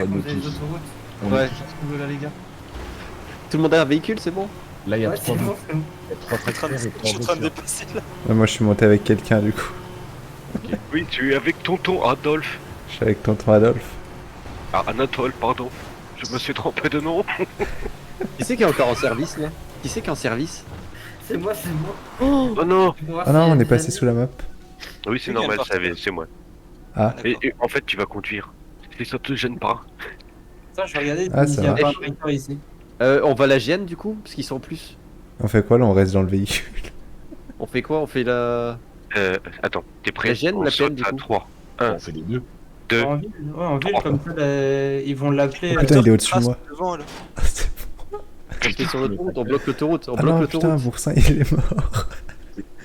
Calme les tous. autoroutes. On Ouais. est tous ensemble là les gars. Tout le monde a un véhicule, c'est bon? Là il y a Ouais, 3 c'est bon, c'est bon. tracteurs et 3 Je suis en train de voitures. dépasser là. Ouais, moi je suis monté avec quelqu'un du coup. Oui, tu es avec tonton Adolphe. Je suis avec tonton Adolphe. Ah, Anatole, pardon. Je me suis trompé de nom. Qui c'est qui est encore en service là? Qui c'est qui est en service? C'est moi, c'est moi. Oh non. Tu peux voir Ah non, s'il y a on est des passé amis. sous la map. Oui, c'est Oui, normal, elle part. c'est moi. Ah, D'accord. Et en fait, tu vas conduire. Si ça te gêne pas. Attends, je vais regarder Ah, s'il ça y a va. pas un tracteur ici. On va à la Gêne du coup, parce qu'ils sont plus. on fait quoi là? On reste dans le véhicule. On fait quoi? On fait la. Attends, t'es prêt? La gêne ou On la saute peine, du à coup 3, Bon, 1, on fait les deux. 2. En ville, ouais, en ville comme ça, ils vont l'appeler. Oh, putain, il est au-dessus de moi. Devant, là. On fait sur l'autoroute, on bloque l'autoroute, on Ah bloque non, putain, l'autoroute. Boursin il est mort.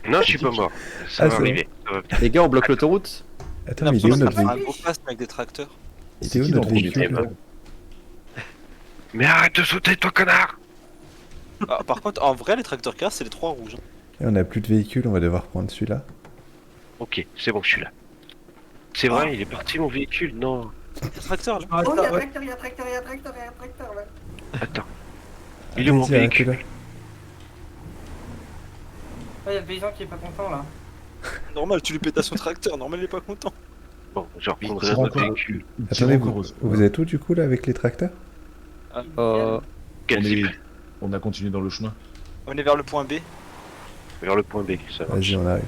Non, je suis pas mort. Ça Ah, va c'est arriver. Ça va venir. Les gars, on bloque l'autoroute. Attends, mais il est où notre un véhicule? gros pass avec des tracteurs. Il C'est est où qui notre dans le véhicule premier là? Mais arrête de sauter, toi, connard! Ah, par contre, en vrai, les tracteurs cars, c'est les 3 rouges. Et on a plus de véhicule, on va devoir prendre celui-là. Ok, c'est bon, je suis là. C'est vrai, il est parti mon véhicule? Non. Les tracteurs, là. Ah, Oh, il y a un ouais. tracteur, il y a un tracteur, il y a un tracteur, il y a un tracteur là. Attends. Il est où mon Vas-y, arrêtez véhicule? là. Ah, il y a le paysan qui est pas content là. Normal, tu lui pètes à son tracteur, normal, il est pas content. Bon, je reprendrai Tire notre encore. véhicule. Tire Attendez, encore vous êtes où du coup là avec les tracteurs? Quel on, type? on a continué dans le chemin. On est vers le point B. Vers le point B, ça va. Vas-y, on arrive.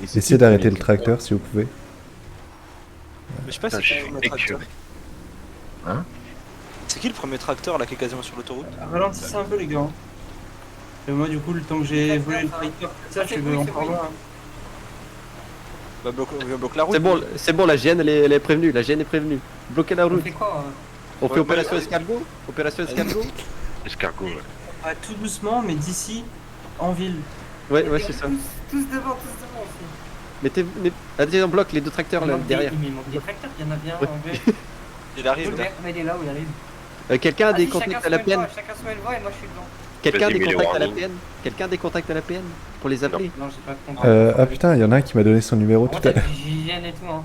Et c'est Essayez qui d'arrêter premier le tracteur si vous pouvez. Mais je sais pas Putain, si je c'est suis le premier tracteur. écœuré. Hein? C'est qui le premier tracteur là qui est quasiment sur l'autoroute? Ralentissez un peu les gars. Et moi du coup le temps que j'ai volé le tracteur, ça je vais encore loin. Bah bloque la route. C'est bon, la Gêne elle est prévenue, la Gêne est prévenue. Bloquez la On route. fait quoi On fait Ouais, opération bah, escargot? Opération escargot? Escargot, ouais. Tout doucement mais d'ici en ville. Ouais, ouais, c'est ça. Tous devant aussi. Allez, on bloque les deux tracteurs là, derrière. Il manque des tracteurs, il y en a bien Ouais. en vrai. Il arrive là. Mais il est là où il arrive. Quelqu'un a des Vas-y, contacts à la PN? Chacun soit une voix et moi je suis dedans. Quelqu'un a Vas-y, des mets les contacts à la warnings. PN? Quelqu'un a des contacts à la PN? Pour les appeler? Non, j'ai pas de contact. Ah putain, il y en a un qui m'a donné son numéro tout à l'heure. J'hygiène et tout hein.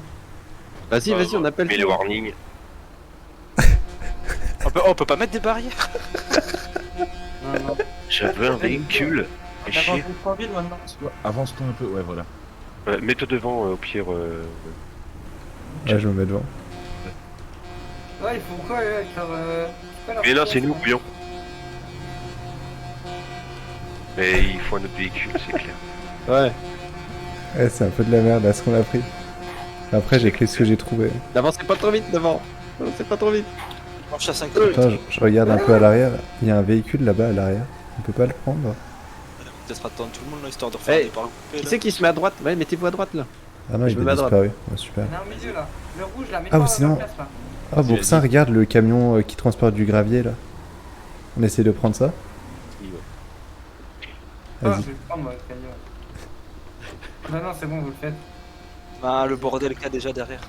Vas-y, vas-y, on appelle. Mets les warnings. On peut pas mettre des barrières. Non, non. Je veux un véhicule. Fais T'as chier. pas en ville maintenant. Avance-toi un peu, ouais, voilà. Mets-toi devant, au pire. Ouais, je me mets devant. Ouais, il faut quoi car Mais là, c'est nous, bouillon. Mais il faut un autre véhicule, c'est clair. Ouais. Ouais, c'est un peu de la merde là ce qu'on a pris. Après, j'ai pris ce que j'ai trouvé. N'avancez pas trop vite devant. N'avancez pas trop vite. On cherche 5 Attends, je regarde un peu à l'arrière. Il y a un véhicule là-bas à l'arrière. On peut pas le prendre. Peut-être attendre tout le monde là histoire de refaire Hey, des parcours. Qui c'est qui se met à droite? Ouais, mettez-vous à droite là. Ah non, Je il me mets a à droite. disparu. Ouais, super. Il y en a un au milieu là. Le rouge là, mets Ah, pas ou sinon- à la place là. Ah, Boursin, regarde le camion qui transporte du gravier là. On essaie de prendre ça? Ah, Vas-y. je vais le prendre moi le camion. Bah non, c'est bon, vous le faites. Ah, le bordel qu'il y a déjà derrière.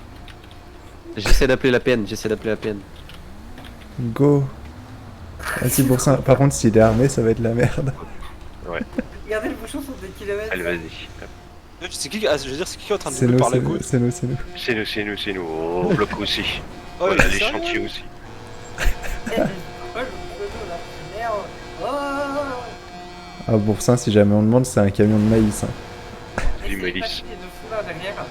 J'essaie d'appeler la PN, j'essaie d'appeler la PN. Go! Vas-y, Boursin. Par contre, s'il est armé, ça va être la merde. Regardez le bouchon sur des kilomètres. Allez, vas-y. C'est qui, je veux dire, c'est qui est en train de C'est rouler nous, par la c'est nous, gauche? c'est nous, c'est nous. C'est nous, c'est nous, c'est nous. Oh, bloc aussi. Oh, Voilà, il est les sérieux chantiers aussi. Oh, le pseudo là. Merde. Oh. Ah, Boursin, si jamais on demande, c'est un camion de maïs. Hein. Du Laissez maïs. passer les deux fous là derrière.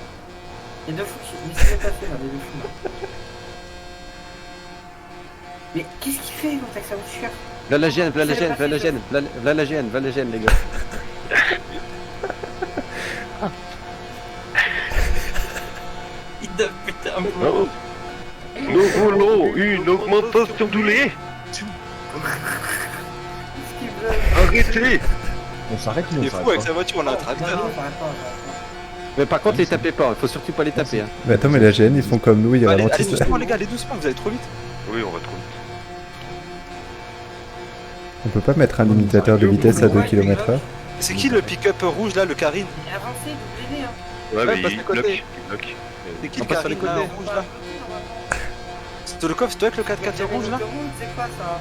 Les deux fous qui. Laissez-les passer là, les deux fous là. Mais qu'est-ce qu'il fait quand avec sa voiture? Là la Gêne, là la Gêne, là la Gêne, là la Gêne, là la Gêne les gars. Il doit péter un peu. Oh. Nous voulons une augmentation du lait. Qu'est-ce qu'il veut? Arrêtez. On s'arrête ou Il on est fou s'arrête avec pas? sa voiture, on a un Non, tracteur. non, attends. Mais par contre les tapez pas, il faut surtout pas les taper hein. Mais attends, mais la GN, ils font comme nous, ils Allez, allez ralentissent. doucement les gars, allez doucement, vous allez trop vite. Oui, on va trop vite. On peut pas mettre un limitateur de vitesse à 2 km/h? C'est qui le pick-up rouge là, le Karine? Mais avancez, doublez-les hein. Ouais, mais passe il à côté. bloque. Il bloque. C'est qui On le passe sur les Karine là, côtés. rouge là? C'est le coffre, c'est toi avec le 4x4 rouge là? C'est quoi ça?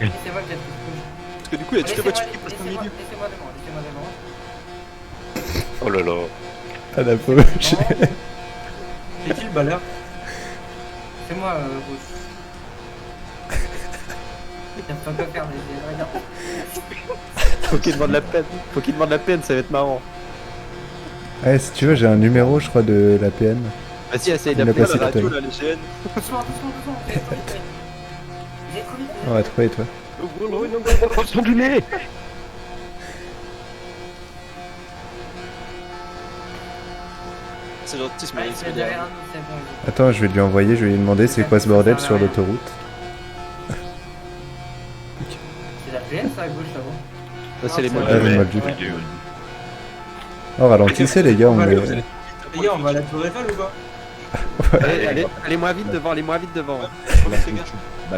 Laissez-moi le 4 rouge. Parce que du coup il y a toutes les voitures qui passent au milieu. Laissez-moi devant, laissez-moi devant. Oh là là. Ah la pauvre. C'est qui le baleur? C'est moi, Rouge. T'as pas quoi faire, regarde. Faut qu'il demande la peine. Faut qu'il demande la peine, ça va être marrant. Ouais, si tu veux, j'ai un numéro, je crois, de l'APN. Vas-y, essaye Il a d'appeler passé la tout à radio l'heure. là, les GN. Doucement, j'ai trop vite. J'ai trop vite. On va trouver, toi. Son du nez. C'est gentil, mais Ouais, il se c'est met derrière derrière. nous, c'est bon. Attends, je vais lui envoyer, je vais lui demander c'est quoi ce bordel sur l'autoroute. C'est la PN, ça à gauche là-bas. Ça, c'est les Ah, mots Ah, du le mode du Oh, ralentissez, les gars, on est... Les gars, on va à la tour Eiffel ou pas? Allez moins vite devant, allez moins vite devant. Bah,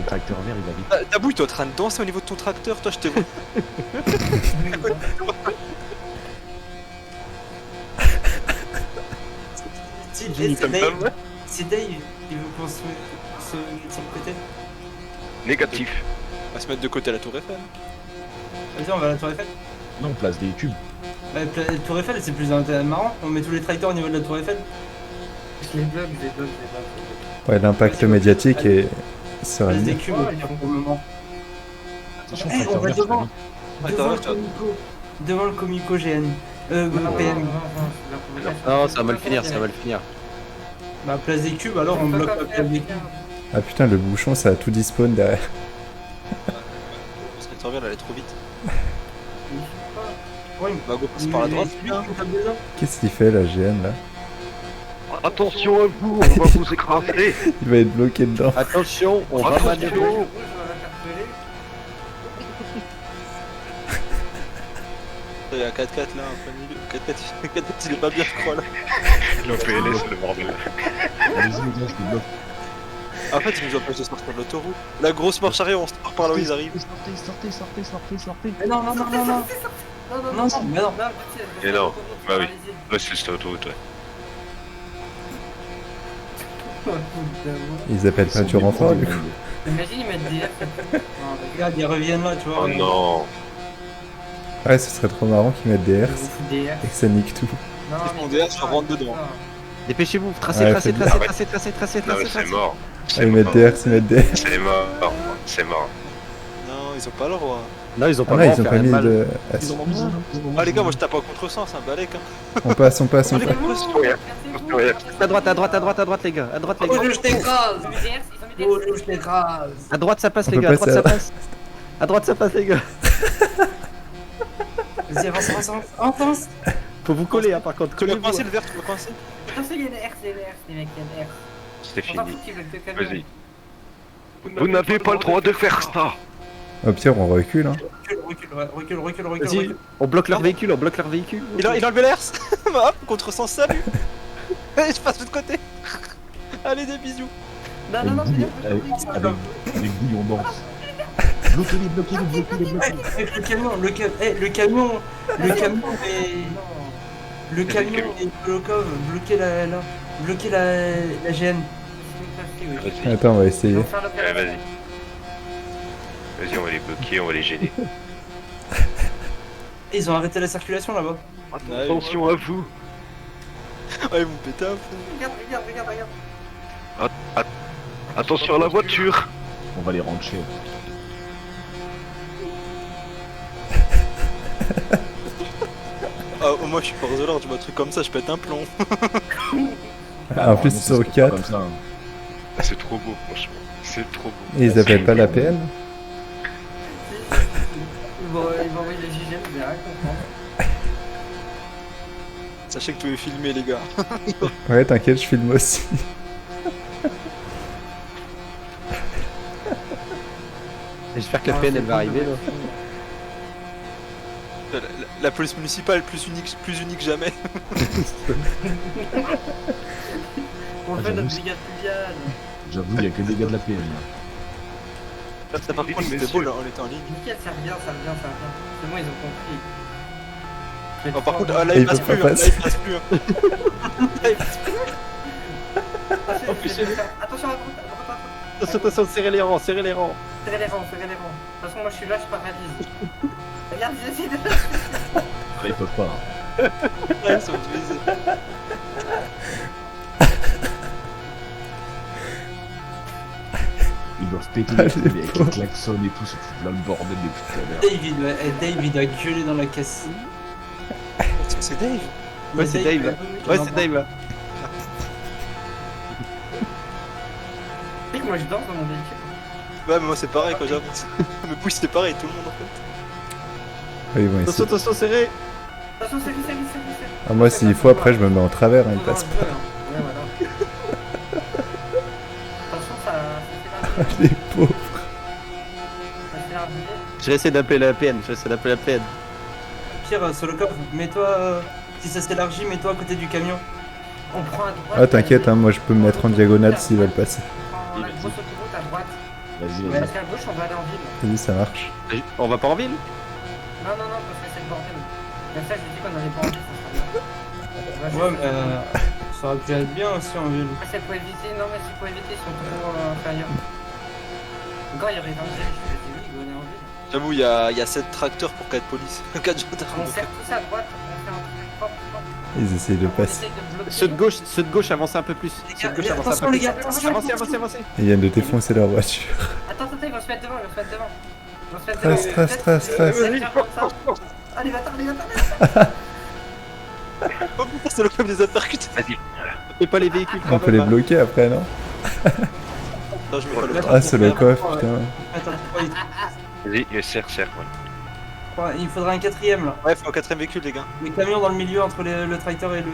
le tracteur vert, il va vite. Tabou, t'es en train de danser au niveau de ton tracteur, toi, je te vois. C'est Dave, il veut qu'on se mette sur le côté. Négatif. On va se mettre de côté à la tour Eiffel. Vas-y, on va à la tour Eiffel. Non, on place des cubes. Bah, la tour Eiffel, c'est plus marrant. On met tous les tracteurs au niveau de la tour Eiffel. Je les bloque. Ouais, l'impact médiatique est... Ça va Place des bien. cubes, ils font pour le moment. Attention, Eh, on tracteur va vert, ça devant. va vite. Devant le Attends, Comico. Devant le Comico GN. PM. Non, ça va mal finir, ça va mal finir. Bah, place des cubes, alors on bloque la place des cubes. Ah putain, le bouchon, ça a tout dispawn derrière. Parce que la tour elle allait trop vite. Ouais, Bah, go, passe par la droite. Qu'est-ce qu'il fait, la GN, là? Attention à vous, on va vous écraser. Il va être bloqué dedans. Attention, on va Attention. manœuvrer. Il y a un 4x4 là, en plein milieu. 4x4, il est pas bien, je crois là. Le PLS, le bordel. Allez-y, les gars, je te bloque. En fait, ils nous empêchent de sortir de l'autoroute. La grosse marche arrière, on se part par là où ils arrivent. Sortez. Mais non. Non, Mais non. Et non, bah oui. Ouais, c'est cette autoroute, ouais. Ils appellent pas du renfort, du coup. Imagine, ils mettent des airs. Regarde, ils reviennent là, tu vois. Oh non. Ouais, ce serait trop marrant qu'ils mettent des Ils airs vous foutent des airs. et que ça nique tout. Non, Ils font des airs, ça rentre dedans. Dépêchez-vous, tracez, Ouais, tracez, faites tracez, bien. tracez, tracez, tracez, Non, mais tracez, c'est tracez. mort. Ah, ils mettent des airs, ils mettent des airs. C'est mort. C'est mort. Non, ils ont pas le droit. Non, ils ont Ah pas non, le ils droit ont de pas faire mis mal. de... Ah, les gars, moi je tape en contresens, un balèque. Hein. On passe. Ouais. À droite, les gars. À droite, les gars. Oh, je t'écrase. Ils ont mis des airs, ils ont mis des Oh, airs. je t'écrase. À droite, ça passe, On les peut gars. À droite, passer ça à- passe. À droite, ça passe, les gars. Vas-y, avance. Faut vous coller, hein, par contre. Tu m'as Collez-vous. coincé le verre, tu m'as coincé. Attention, il y a des airs, c'est des airs, les mecs, il y a des airs. C'est On s'en fini. fout qu'ils veulent que camion. Vas-y. Vous n'avez pas le droit de faire ça. Au pire, on recule, hein. Recule. Vas-y, on bloque leur véhicule, on bloque leur véhicule. Il a enlevé l'air. Hop, contresens, salut. Je passe de l'autre côté. Allez, des bisous. Non, Avec c'est bien. Guy, on danse. Bloquez-les. Avec le camion est... Le camion est bloqué la GN. Vas-y. Attends, on va essayer. Ouais, vas-y. Vas-y, on va les bloquer, on va les gêner. Ils ont arrêté la circulation là-bas. Attention à vous. Ouais, ils vont péter un fou. Regarde. Attention à la voiture. On va les rancher. Ah, moi je suis pas désolé, tu vois un truc comme ça, je pète un plomb. Ah, en plus, ils sont 4. Comme ça. Hein. Ah, c'est trop beau, franchement. C'est trop beau. Et ils appellent pas l'APN? Ils vont envoyer les GG, vous allez rien comprendre. Sachez que tout est filmé, les gars. Ouais, t'inquiète, je filme aussi. J'espère que la peine, elle va arriver, là. La police municipale plus unique jamais. On Ah, fait notre j'avoue, brigade fluviale. J'avoue, il y a que des gars de la PM. Là. Ça par contre c'était beau là, on était en ligne. Nickel, ça revient. C'est bon, ils ont compris. Oh, par contre, ah, là Et il il passe peut plus, pas hein, là passer. il passe plus. Hein. Là, il passe plus. Attention à droite. Attention, serrez les rangs, serrez les rangs. Serrez les rangs. De toute façon, moi je suis là, je paralyse. Regarde, j'essaie de... Là, ils peuvent pas. Hein. Ouais, ils sont utilisés. Ils doivent péter Ah, les les pneus avec les pauvres. klaxons et tout, c'est là le bordel depuis tout à l'heure. Dave, il doit gueuler dans la caisse. C'est Dave. Ouais, c'est Dave. Ouais, c'est Dave. Tu sais que moi je danse dans mon véhicule. Ouais, mais moi c'est pareil quand j'avance. Mais Pouille c'était pareil, tout le monde en fait. Ah, ils vont essayer. Attention, attention, serré. Attention, c'est lui. Ah, moi, s'il faut, après, je me mets en travers, hein, il On va passe en pas. jeu, hein. Ouais, voilà. Attention, ça fait la Les pauvres. Ça fait la Je vais essayer d'appeler la PN. Pire, Solokov, mets-toi. Si ça s'élargit, mets-toi à côté du camion. On prend à droite. Ah, t'inquiète, hein, moi, je peux me mettre en diagonale s'ils veulent passer. On prend la grosse autoroute à droite. Vas-y, Mais vas-y. parce qu'à gauche, on va aller en ville. Vas-y, ça marche. On va pas en ville? Non, parce que c'est le bordel. Mais ça, je dis qu'on allait pas en ville, ça sera bien. On va Ouais, juste- mais. Ça aurait pu être bien aussi en ville. Ah, c'est pour éviter, non, mais c'est pour éviter, ils sont trop inférieurs. Quand il y aurait 20 je vais dire oui, on est en ville. J'avoue, il y a 7 tracteurs pour 4 polices. 4 gendarmes. On serre tous à droite, on fait un truc propre. Ils essayent de On passer. essaye de bloquer. Ceux de gauche, avancez un peu plus. Ceux de gauche, avancez un Attention, peu les plus. gars, attention. Avancez. Et ils viennent de défoncer leur voiture. Attends, ils vont se mettre devant. Stress. Allez, va-t'en. Oh putain, c'est le club des uppercuts. Vas-y. Et pas les véhicules. On peut les bloquer après, non? Non, je mets pas le Ah, c'est le coffre, putain. Attends, Vas-y, serre, voilà. il faudra un quatrième là. Ouais, faut un 4ème véhicule, les gars. Les camions dans le milieu entre le tracteur et le.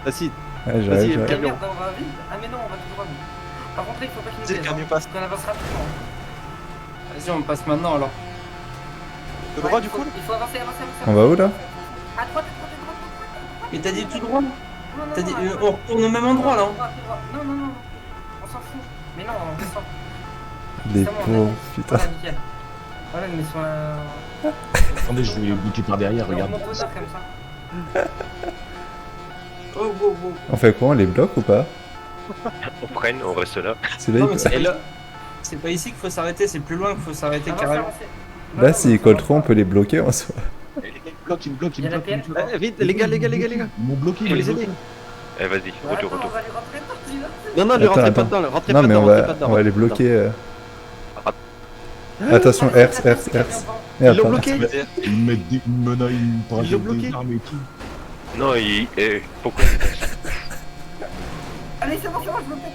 Ah si, Ouais, Vas-y, j'arrive. Mais camion. merde, on va vite. Ah, mais non, on va tout droit. nous. Par contre, là, il faut pas qu'il nous C'est le baise, camion hein, passe. parce qu'on avance rapidement. Vas-y, on passe maintenant alors. Le Ouais, droit, il du faut- coup Il faut avancer. On va où, là? À droite. Mais t'as dit tout droit? Non, T'as dit. à droite. On retourne au même endroit là. Tout droit. Non. On s'en fout. Mais non, on descend. Les C'est bon, on a pauvres, dit. putain. Voilà, nickel. Voilà, mais ils sont là. Attendez, je vais les bouquer par derrière, On regarde. remonte au nord comme ça. Oh. On fait quoi? On les bloque ou pas? On prenne, on reste là. C'est là, Non, il mais peut- c'est pas, c'est pas ici qu'il faut s'arrêter, c'est plus loin qu'il faut s'arrêter Avance, carrément. avancez. Non, Là, non, s'ils mais collent ça trop, on va peut les bloquer en soi. Il me bloque, Il y a la PN. vite, les gars. Ils m'ont bloqué, Faut ils les m'ont aider. bloqué. Eh, vas-y, Attends, retour. on va lui rentrer dedans, celui-là. Non, ne Attends, rentrez pas attends. dedans, rentrez Non, pas mais dedans, on rentrez pas va dedans. les rentrez pas bloquer. dedans. Attention, Allez, Hertz. attention, Merde, Ils l'ont pardon. bloqué. Ils me mettent des menaces, ils me parlent Ils l'ont des bloqué. armes et tout. Non, pourquoi il Allez, c'est bon, je me pète.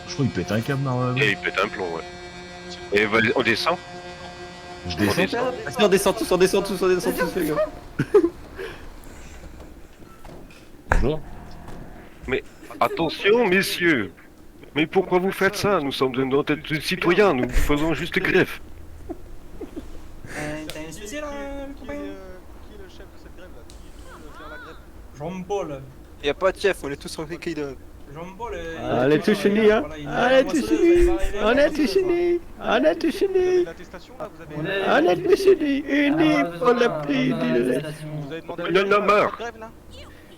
Je crois qu'il pète un câble, là. il pète un plomb, ouais. Et on descend. Je On descends. descend. Vas-y, on descend tous, les gars. Bonjour. Attention, messieurs. Mais pourquoi vous faites ça? Nous sommes de citoyens, nous faisons juste greffe. T'as un souci là, le copain? Qui est le chef de cette grève là? Qui vient la grève? Jean-Paul. Y'a pas de chef, on est tous en cliquet de. Jean-Paul. Allez, tous unis, hein. Allez, tous unis. On est tous unis. L'attestation là, vous avez. On est tous unis pour le prix du lait. Vous avez demandé. Il y en a marre. grève là?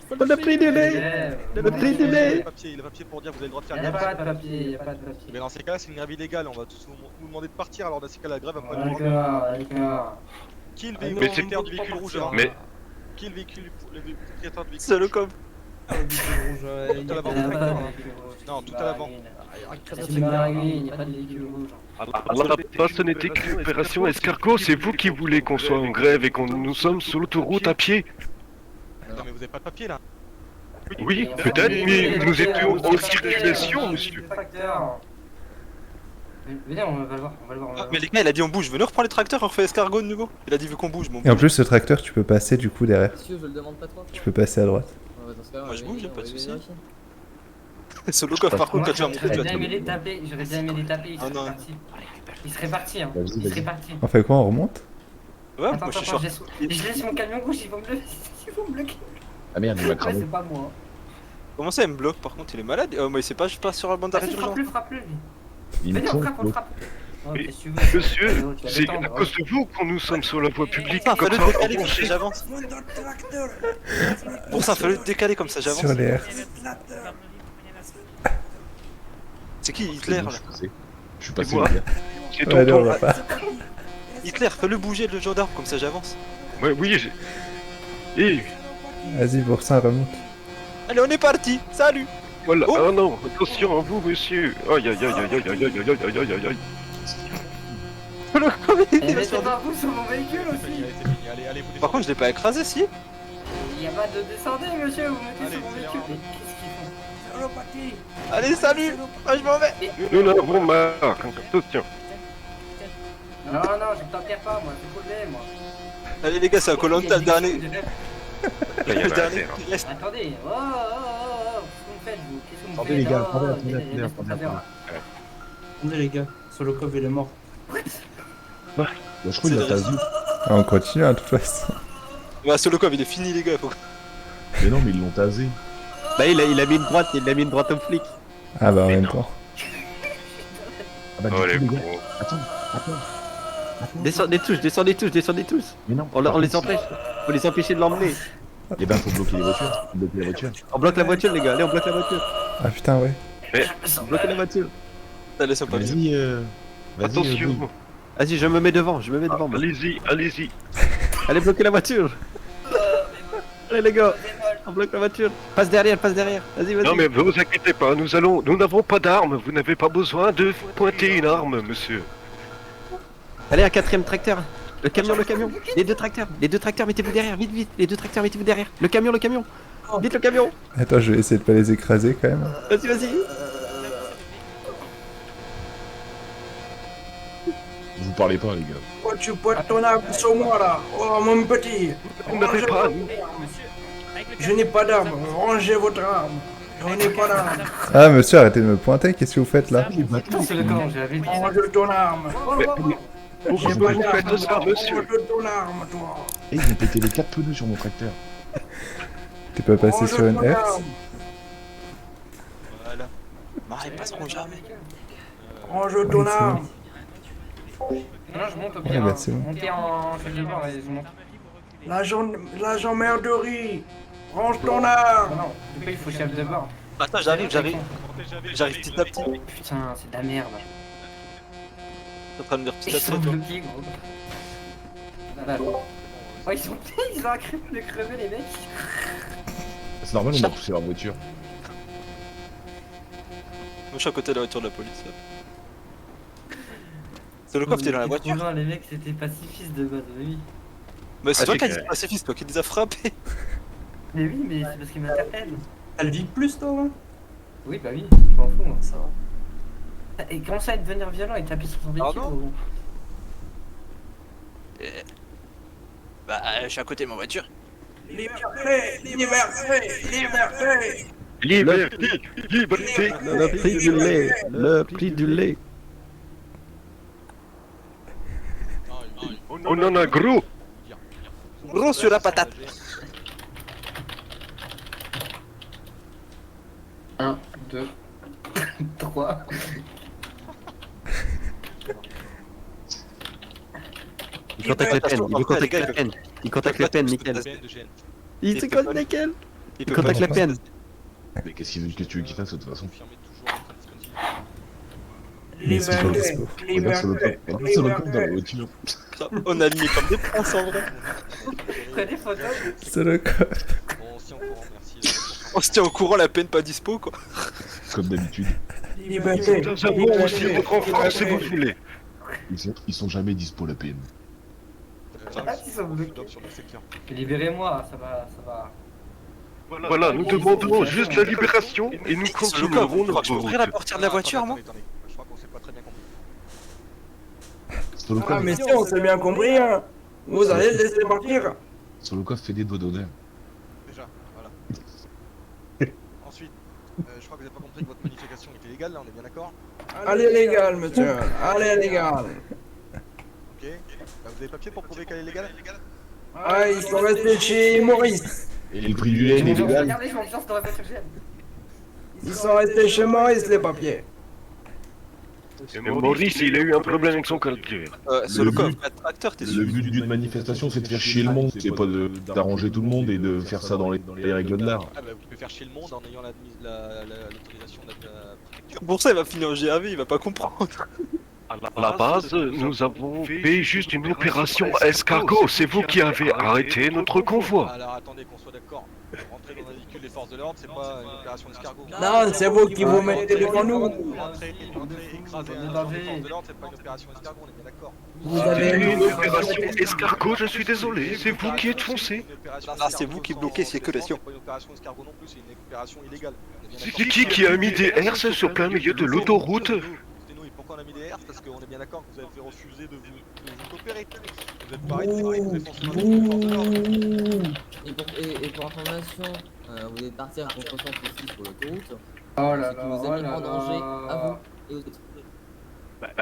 Pour le prix du lait. Le prix du lait. Le papier pour dire vous avez le droit de faire Il n'y a grève. pas de papier, il n'y a pas de papier. Mais dans ces cas-là, c'est une grève illégale, on va tous nous demander de partir, alors dans ces cas-là, la grève après nous. D'accord. Qui est le Mais propriétaire c'est- du véhicule rouge là? Mais Qui est le propriétaire du véhicule? C'est le com. Ah, le véhicule rouge, Tout à Il l'avant. n'y a pas de véhicule rouge. Non, tout à l'avant. C'est une baragouine, il n'y a pas de véhicule rouge. la poste n'était qu'opération escargot, c'est vous qui voulez qu'on soit en grève et qu'on nous sommes sur l'autoroute à pied. Non mais vous avez pas de papier là. Oui, peut-être, mais nous étions en circulation, monsieur. Venez, on va le voir, Ah, mais les gars, il a dit on bouge, venez reprendre les tracteurs, on refait escargot de nouveau. Il a dit vu qu'on bouge, bon. Et en plus, ce tracteur, tu peux passer du coup derrière. Si je le demande pas trop. Tu peux passer à droite. Dans ce cas-là, Moi, je on va bouge, vérifier, pas de on va soucis. vérifier. Solo coffre par contre, quand tu vas monter, tu J'aurais vas bien te aimé les taper, il Ah non. serait parti. Il serait parti, hein. Vas-y, Il vas-y. serait parti. On fait quoi? On remonte? Ouais, Attends, moi je suis attends, short. je laisse mon camion rouge, ils vont me bloquer. Ah merde, il va Ouais, cramer. c'est pas moi. Comment ça, il me bloque par contre, il est malade? Moi, il sait pas, je passe sur la bande d'arrêt Vas-y, d'urgence. frappe-le, lui. Il me Venez, on trompe. frappe, on frappe. Oh, Mais, qu'est-ce que tu veux? Monsieur, Tu vas c'est détendre, à cause de vous que nous sommes sur la voie publique. Putain, Comme fallait ça, le décaler comme ça, on j'avance. Pour ça, fallait le décaler comme ça, j'avance. Sur les Hertz. C'est qui Hitler là? Je suis passé. moi. les gars. C'est Ouais, non, on tonton. va pas. Hitler, fais-le bouger le gendarme comme ça, j'avance. Ouais, oui, Eh, Vas-y, Boursin, remonte. Allez, on est parti, salut! Voilà, Oh. oh non, attention à vous, monsieur. Aïe, aïe, aïe, aïe, aïe, aïe, aïe, aïe, aïe, aïe, aïe, aïe. Eh, mettez pas vous sur mon véhicule aussi. Par contre, je l'ai pas écrasé, si. Il y a pas de descendez, monsieur, vous mettez sur mon véhicule. Mais qu'est-ce qu'ils font? Allez, salut. Ah, je m'en vais. Nous n'avons marre. Attention. Non, non, je t'enterre pas, moi, c'est pour le lait, moi. Allez, les gars, c'est un Koh-Lanta, le dernier. Là, il y Le en a un dernier. terre. qui reste. Attendez, oh, oh, oh, oh, qu'est-ce que vous faites, vous? Qu'est-ce que vous Attendez, faites? les gars, Oh, attendez, il y a attendez, des attendez, spectateurs, là. Attendez les gars, Solokov il est mort. Bah, je crois qu'il a tasé. Ah, on continue, hein, de toute façon. Bah, Solokov, il est fini, les gars. Faut... Mais non, mais ils l'ont tasé. Bah il a mis une droite, il a mis une droite au flic. Ah bah en même temps. Ah bah, du Oh, coup, les les gars, cons. attends. Descendez tous, descendez tous, descendez tous. Mais non, On les empêche. Faut les empêcher de l'emmener. Eh ben, faut bloquer les voitures. Faut bloquer la voiture. On bloque la voiture les gars, allez on bloque la voiture. Ah putain, ouais. Bloquez la voiture. Allez, c'est pas bien. Vas-y, vas-y. Attention. Vas-y, je me mets devant, moi. Allez-y, allez-y. Allez, bloquez la voiture. Allez les gars, on bloque la voiture. Passe derrière. Vas-y, vas-y. Non mais vous inquiétez pas, nous n'avons pas d'armes, vous n'avez pas besoin de pointer une arme, monsieur. Allez, un quatrième tracteur. Le camion. Les deux tracteurs, mettez-vous derrière, vite. Les deux tracteurs, mettez-vous derrière. Le camion. Vite le camion. Attends, je vais essayer de pas les écraser quand même. Vas-y. Vous parlez pas, les gars. Oh, tu pointes ton arme sur moi là. Oh mon petit. Vous n'avez pas, nous. Je n'ai pas d'arme. Rangez votre arme. Je n'ai pas d'arme. Ah monsieur, arrêtez de me pointer, qu'est-ce que vous faites là? Putain, c'est le camp, j'avais dit. Range ton arme. Pourquoi vous faites ça, monsieur? Range ton arme, toi. Eh, ils ont pété les 4 pneus sur mon tracteur. T'es pas passé Range sur une ton F? arme. Voilà. Bah, ils passeront jamais. Range ton arme. Non, je monte au Ouais, pire. bah, hein. c'est bon. Montez en chef de bord, allez, je monte. L'agent merderie. Range ton Ah arme. non, du coup, il faut chef de bord. Attends, j'arrive petit à petit. Putain, c'est de la merde. T'es en train de me dire petit Ils à sont petit, toi. bloqués, gros. Voilà. Oh, ils ont de crever, les mecs. C'est normal, on a poussé leur voiture. Moi, je suis à côté de la voiture de la police. là. Solokov, t'es dans la voiture. Non, les mecs, c'était pacifiste de base, oui. Mais c'est Ah, toi c'est qui as dit clair. pacifiste, toi qui les as frappés. Mais oui, mais c'est parce qu'ils m'interpellent. Elle vit plus, toi, hein. Oui, bah oui, je m'en fous, moi, ça va. Et comment ça à devenir violent et taper sur son véhicule, Pardon gros. Bah, je suis à côté de ma voiture. Liberté, liberté, liberté. Liberté, liberté. Le prix du lait. On en a gros. Gros sur la patate. 1, 2, 3. Il contacte les peines, il contacte les peines, nickel. Il se contacte nickel. Il contacte les peines. Mais qu'est-ce que tu veux qu'il fasse de toute façon? Mais c'est pas Liberté, dispo. Regarde liberté, Solokov dans la voiture. On a aligné comme des princes en vrai. Prenez photo. C'est le code. On se tient au courant, la peine pas dispo quoi. Comme d'habitude. liberté. Nous avons aussi votre enfant si vous voulez. Ils sont jamais dispo, la PM. Ah, ils sont bloqués. Libérez-moi, ça va. Voilà, nous demandons juste la libération et nous continuerons Je notre peux ouvrir la route. portière de la voiture, moi. Solokov, Ah, mais si, on s'est bien compris, hein. Vous allez le laisser partir. Solokov fait des doigts d'honneur. Déjà, voilà. Ensuite, je crois que vous n'avez pas compris que votre manifestation était légale, là, on est bien d'accord? Allez, légal, monsieur. Allez, légal. Ok. Bah, vous avez papier pour prouver qu'elle est légale? Ah, ils sont restés chez Maurice. Et le prix du lait, il est légal. Regardez, je m'ambiance dans la voiture GM. Ils sont restés chez Maurice, les papiers. Et Maurice, il a eu un problème avec son caractère. Solokov, un tracteur, t'es Le sûr? but d'une manifestation, c'est de faire chier le monde. C'est pas d'arranger tout le monde et de faire ça dans les règles de l'art. Ah bah vous pouvez faire chier le monde en ayant l'autorisation de la préfecture. Pour ça, il va finir en GAV, il va pas comprendre. À la base, nous avons fait juste une opération escargot. C'est vous qui avez arrêté notre convoi. Alors attendez qu'on soit d'accord. Rentrer dans un véhicule des forces de l'ordre, c'est pas une opération escargot. Non, c'est vous qui vous mettez devant nous. Rentrer, écraser un agent des forces de l'ordre, c'est pas une opération escargot, on est bien d'accord. Vous C'était avez une opération escargot, je suis désolé, c'est vous qui êtes foncé. Ah, c'est vous qui bloquez circulation. C'est pas une opération escargot non plus, c'est une opération illégale. On est bien C'est d'accord. qui a mis des herses sur plein milieu de l'autoroute? C'était nous, et pourquoi on a mis des herses? Parce qu'on est bien d'accord que vous avez fait refuser de vous coopérer. Vous êtes pareil, c'est pareil, vous êtes foncé dans les forces de l'ordre. Et pour information, vous êtes parti à contresens aussi sur l'autoroute. Oh là Ce qui vous a mis en danger à vous et aux autres.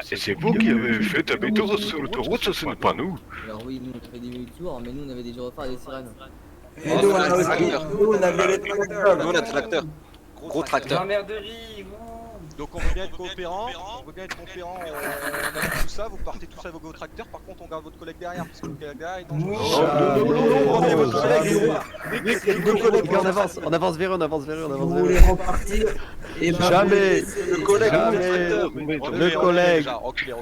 C'est vous qui avez fait taper tour sur l'autoroute, ce n'est pas nous. Alors oui, nous on fait des demi-tours, mais nous on avait des gyrophares et des sirènes. Et nous, on a aussi, nous, on avait les tracteurs. Nous, on a des tracteurs. Gros tracteur. Gendarmerie, Donc on veut bien être coopérant, on a fait tout ça, vous partez tous avec vos tracteurs, par contre on garde votre collègue derrière, parce que le collègue derrière est dangereux. Prenez votre collègue. On avance vers eux, on avance vers eux, on avance Vous vers voulez eux. repartir et ben, Jamais. vous laissez- Le collègue, Reculez, le collègue. reculez.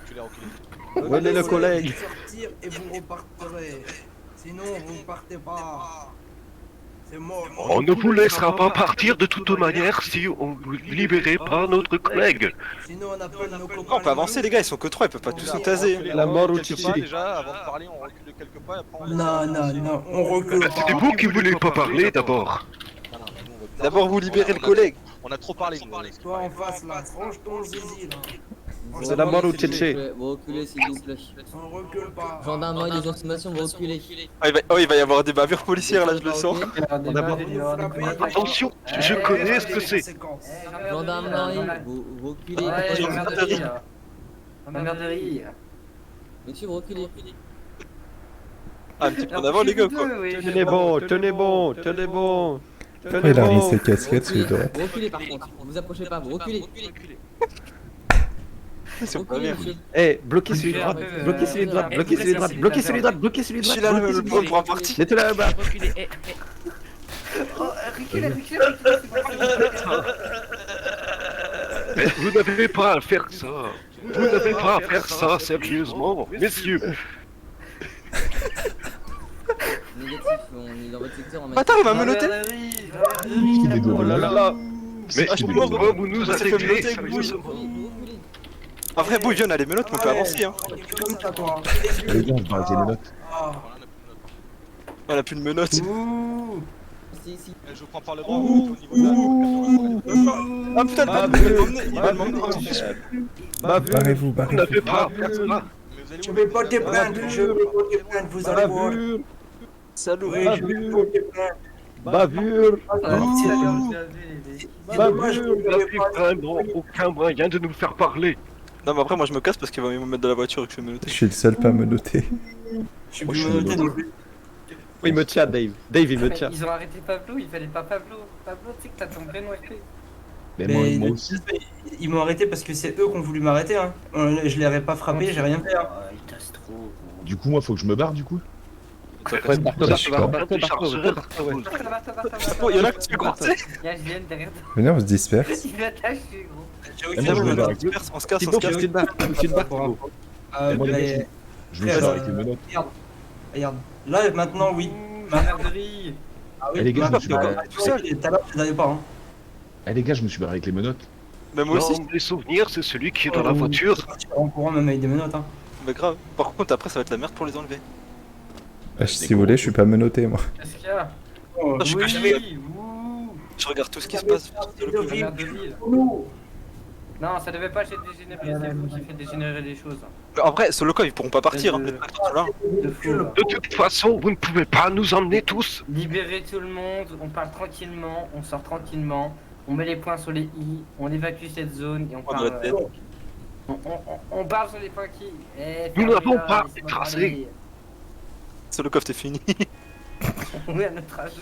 Venez le collègue. Sortir et vous repartirez. Sinon, vous ne partez pas. C'est mort. On ne vous laissera pas partir de toute manière si on vous libérez pas notre collègue. Sinon, on appelle nos copains. On peut avancer, les gars, ils sont que 3, ils peuvent pas tous nous taser. La mort au quelques chichi. pas déjà, avant de parler, on recule de quelques pas et après on... Non, on recule pas. C'était vous qui voulez pas parler d'abord. D'abord, vous libérez le collègue. On a trop parlé, nous. Toi en face là, franche ton zizi là. C'est la mort au chichi. Vous reculez s'il vous plaît. On recule pas. Gendarmerie des estimations, vous reculez. Il va y avoir des bavures policières là, je le sens. Attention, je connais ce que c'est. Gendarmerie, vous reculez. Gendarmerie. Monsieur, vous reculez. Ah, un petit peu en avant, les gars, quoi. Tenez bon, tenez bon, tenez bon. Pourquoi il a mis ses casquettes sur le droit? Vous reculez par contre. Vous approchez pas, vous reculez. C'est pas Reculez, bien. monsieur. Eh, bloquez celui de droite, bloquez celui de droite, bloquez celui de droite, bloquez celui de droite, bloquez celui de Je droite. suis là, bloquez le celui de point droite. pour partir. Mettez-le là-bas. Mais vous n'avez pas à faire ça. Vous n'avez pas à faire ça, sérieusement, messieurs. Négatif, on est dans votre secteur. Attends, il m'a menotté. Oh là là là. Mais Ah, je peux pourquoi vous nous Ça fait arrêtez bloquer, sérieusement? En vrai, Bouillon, a les menottes, mais on peut avancer, hein. Comme ça, toi. Les gars, on va arrêter les notes. Ah. On a plus de menottes. Ouh. Si. Je vous prends par le bras, vous êtes au niveau de la... Ah putain, il va m'emmener. Barrez-vous, Vous barrez-vous. n'avez pas à faire ça. Mais vous allez Je où? vais porter plainte, je vais porter plainte, vous allez voir. Salaud. Oui, je vais porter plainte. Bavure. C'est dommage que Vous vous n'avez n'avez pas... vraiment aucun moyen de nous faire parler. Non, mais après, moi je me casse parce qu'il va me mettre dans la voiture et que je vais me Je noter. suis le seul pas à me noter. Je suis Moi, plus je suis menotté non plus. Oui, il me tient, Dave. Dave, il me tient. Ils ont arrêté Pablo, il fallait pas Pablo. Pablo, tu sais que t'as ton prénom RP. Mais Mais moi aussi. ils m'ont arrêté parce que c'est eux qui ont voulu m'arrêter. Hein. Je les aurais pas frappé, j'ai rien fait. Hein. Il tasse trop. Du coup, moi, faut que je me barre, du coup. Ouais, barre-toi, Je suis barre-toi, pas- barre-toi, barre-toi, barre-toi, ouais. Oh, il y en a qui se fait coincer. Il y a Julien derrière toi. Venez, on se disperse. Il va tâcher, gros. J'ai moi, je me barre. On se casse, on Thibaut, se casse. tu te barres, tu te barres, Thibaut. Moi, les gars, je me suis avec les menottes. Regarde. Là, maintenant, oui. Gendarmerie. Ah oui, Eh, les gars, je me suis barré. tout seul. Tout à l'heure, je n'avais pas. Hein. Eh les gars, je me suis barré avec les menottes. Mais moi aussi. Non, les souvenirs, c'est celui qui est dans la voiture. Je suis en courant même avec des menottes. Hein. Mais grave. Par contre, après, ça va être la merde pour les enlever. Bah, si vous voulez, je suis pas menotté, moi. Qu'est-ce qu'il y a? Oh, je suis Oui, caché. ouh. Je regarde tout ce qui se passe. Gendarmerie. oh. Non, ça devait pas être dégénéré, c'est vous qui faites dégénérer les choses. Mais en vrai, sur le cas, ils pourront pas partir. Hein. Les tracteurs sont là. De fou. De toute façon, vous ne pouvez pas nous emmener tous. Libérez tout le monde, on parle tranquillement, on sort tranquillement, on met les points sur les i, on évacue cette zone et on On parle. doit être On parle sur les points qui. Eh, Nous n'avons fermez-la, pas laissez-moi tracé. parler. Sur le coffre, t'es fini. On est à notre âge.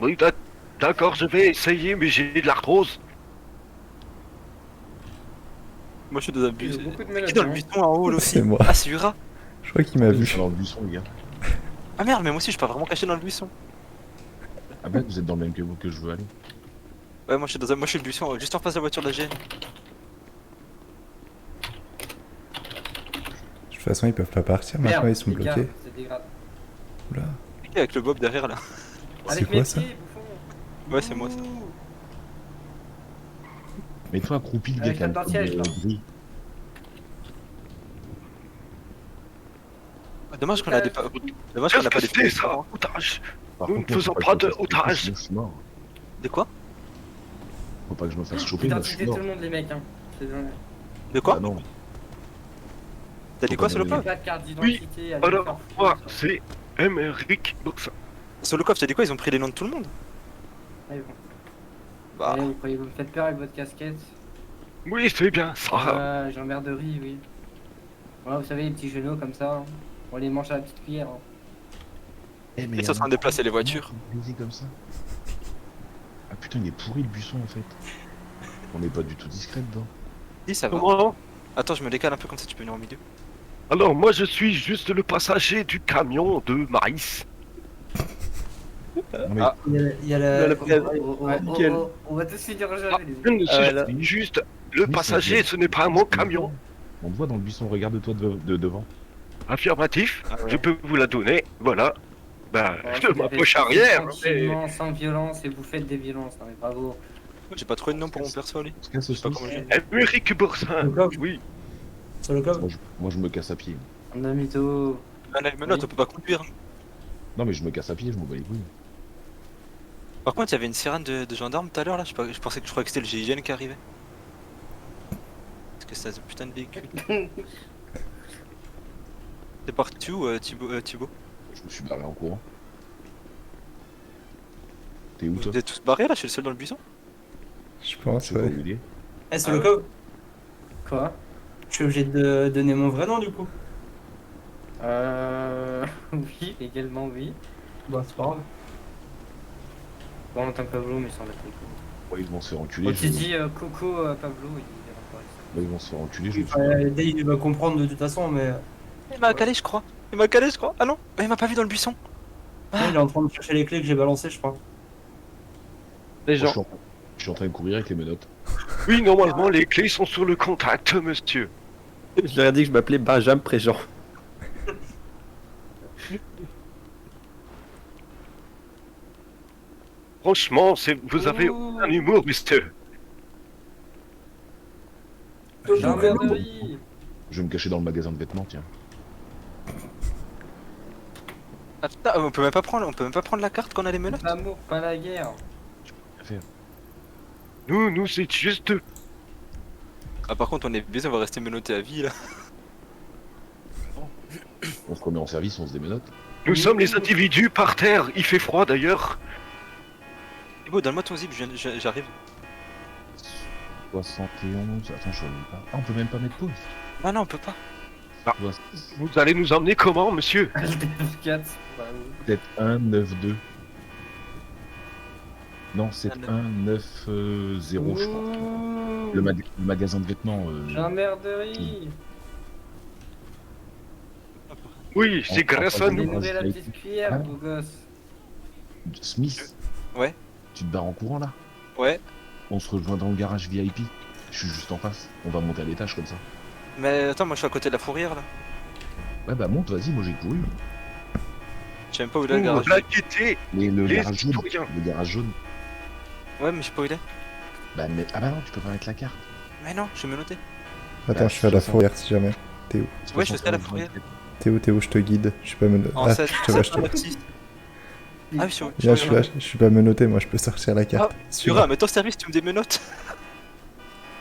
Oui, d'accord, je vais essayer, mais j'ai de l'arthrose. Moi, je suis désabusé. Beaucoup de Qui mélodies, dans le hein. buisson en haut là aussi? C'est moi. Ah, c'est Ura. Je crois qu'il m'a Ils vu. sont dans le buisson, les gars. Ah merde, mais moi aussi, je suis pas vraiment caché dans le buisson. Ah ben, vous êtes dans le même que vous que je veux aller. Ouais, moi, je suis dans un... moi, je suis le buisson, juste en face de la voiture de la GN. De toute façon, ils peuvent pas partir. Maintenant, ils sont les gars, bloqués. c'est dégrade. Oula. Avec le Bob derrière là. Avec quoi, mes ça? pieds, bouffon. Ouais, c'est moi ça. Mets-toi accroupi, le gars, Avec qui a la le partielle, truc de quoi. gris. Dommage qu'on a des pas. Dommage qu'on Qu'est-ce a pas que des c'est ça, otage? Par Nous contre, ne moi, faisons faut pas que je de me fasse otages. choper, sinon je suis mort. De quoi? Faut pas que je me fasse choper, Putain, moi je suis tuez tout mort. le monde, les mecs, hein. C'est dingue. De quoi? Ah non. T'as dit quoi, Faut pas Solokov? Pas de carte d'identité. allez Alors, faire moi, foutre. c'est Emeric Boxin. Solokov, t'as dit quoi? Ils ont pris les noms de tout le monde? Allez, bon. Bah. Allez, vous croyez que vous me faites peur avec votre casquette? Oui, c'est bien ça. J'emmerderie, oui. Voilà, vous savez, les petits genoux comme ça, hein. On les mange à la petite cuillère. Hein. Eh, mais Ils sont en train de déplacer les voitures. Baiser comme ça. Ah putain, il est pourri le buisson en fait. On n'est pas du tout discret dedans. Si, ça va. Comment? Attends, je me décale un peu comme ça, tu peux venir au milieu. Alors, moi, je suis juste le passager du camion de maïs. Non, mais Ah. Il y a la... On va tous finir Ah, jamais, les je ne suis là. juste le Smith, passager, ce n'est pas mon camion. on te voit dans le buisson, regarde-toi de devant. Affirmatif, Ah ouais. je peux vous la donner, voilà. Bah, Bon, de ma poche arrière. mais- Tranquillement, sans violence, et vous faites des violences, non mais bravo. J'ai pas trouvé de nom pour mon perso, allez. On se casse Je sais pas Smith. comment j'ai. Emeric Boxin, Solokov. oui. Solokov. Moi je me casse à pied. On a mytho. Ah, la menotte, on peut pas conduire. Non mais je me casse à pied, je m'en bats les couilles. Par contre, il y avait une sirène de gendarme tout à l'heure là, je croyais que c'était le GIGN qui arrivait. Parce que c'est un putain de véhicule. T'es parti où, Thibaut? Je me suis barré en courant. T'es où toi? Vous êtes tous barrés là, je suis le seul dans le buisson? Je pense, Je sais pas ouais. où il est. Eh, Solokov, Quoi? je suis obligé de donner mon vrai nom du coup. Oui, également oui. Bah, c'est pas grave. Bon, tant Pablo, mais sans la tête. Ouais, ils vont se faire enculer. Bon, je- tu dis Coco Pablo, il verra pas ça. Ouais, ils vont se faire enculer, je me suis barré. Dave il va comprendre de toute façon, mais Il m'a calé, je crois. Il m'a calé, je crois. Ah non, il m'a pas vu dans le buisson. il est en train de chercher les clés que j'ai balancées, je crois. Les Moi, gens. je suis en train de courir avec les menottes. Oui, normalement, les clés sont sur le contact, monsieur. Je leur ai dit que je m'appelais Benjamin Préjean. Franchement, vous avez un humour, monsieur. Gendarmerie. Je vais me cacher dans le magasin de vêtements, tiens. Ah putain, on peut même pas prendre la carte quand on a les menottes. L'amour, pas la guerre. Nous, c'est juste... Ah par contre, on est baisé, on va rester menotté à vie là. On se remet en service, on se démenote. Nous sommes les individus par terre. Il fait froid d'ailleurs. Thibaut, donne-moi ton zip, j'arrive. 71... Attends, je reviens pas. Ah, on peut même pas mettre pause. Ah non, on peut pas. Vous allez nous emmener comment, monsieur? LDF4. Peut-être 1, 9, 2. Non, c'est Ah, 1, 9, 0, je crois. Le magasin de vêtements. Gendarmerie. Oui, c'est grâce à nous. Dénourez la petite cuillère, beau gosse. Smith. Ouais. Tu te barres en courant là? Ouais. On se rejoint dans le garage VIP. Je suis juste en face. On va monter à l'étage comme ça. Mais attends, moi je suis à côté de la fourrière là. Ouais, bah monte, vas-y, moi j'ai couru. Je sais même pas où il est le garage. Vous inquiétez, Mais le les garage jaune. citoyens. Le garage jaune. Ouais, mais je sais pas où il est. Bah, mais... Ah bah non, tu peux pas mettre la carte. Mais non, je suis menotté. Attends, je suis à la fourrière si jamais. T'es où? Ouais, je suis à la fourrière. T'es où? Je te guide. Je suis pas menotté. En Ah, 7, je te vois, je te vois. 6. Ah oui, sur Viens, je suis là, je suis pas menotté, moi je peux sortir la carte. Suis-moi. Yura, mets ton service, tu me démenottes.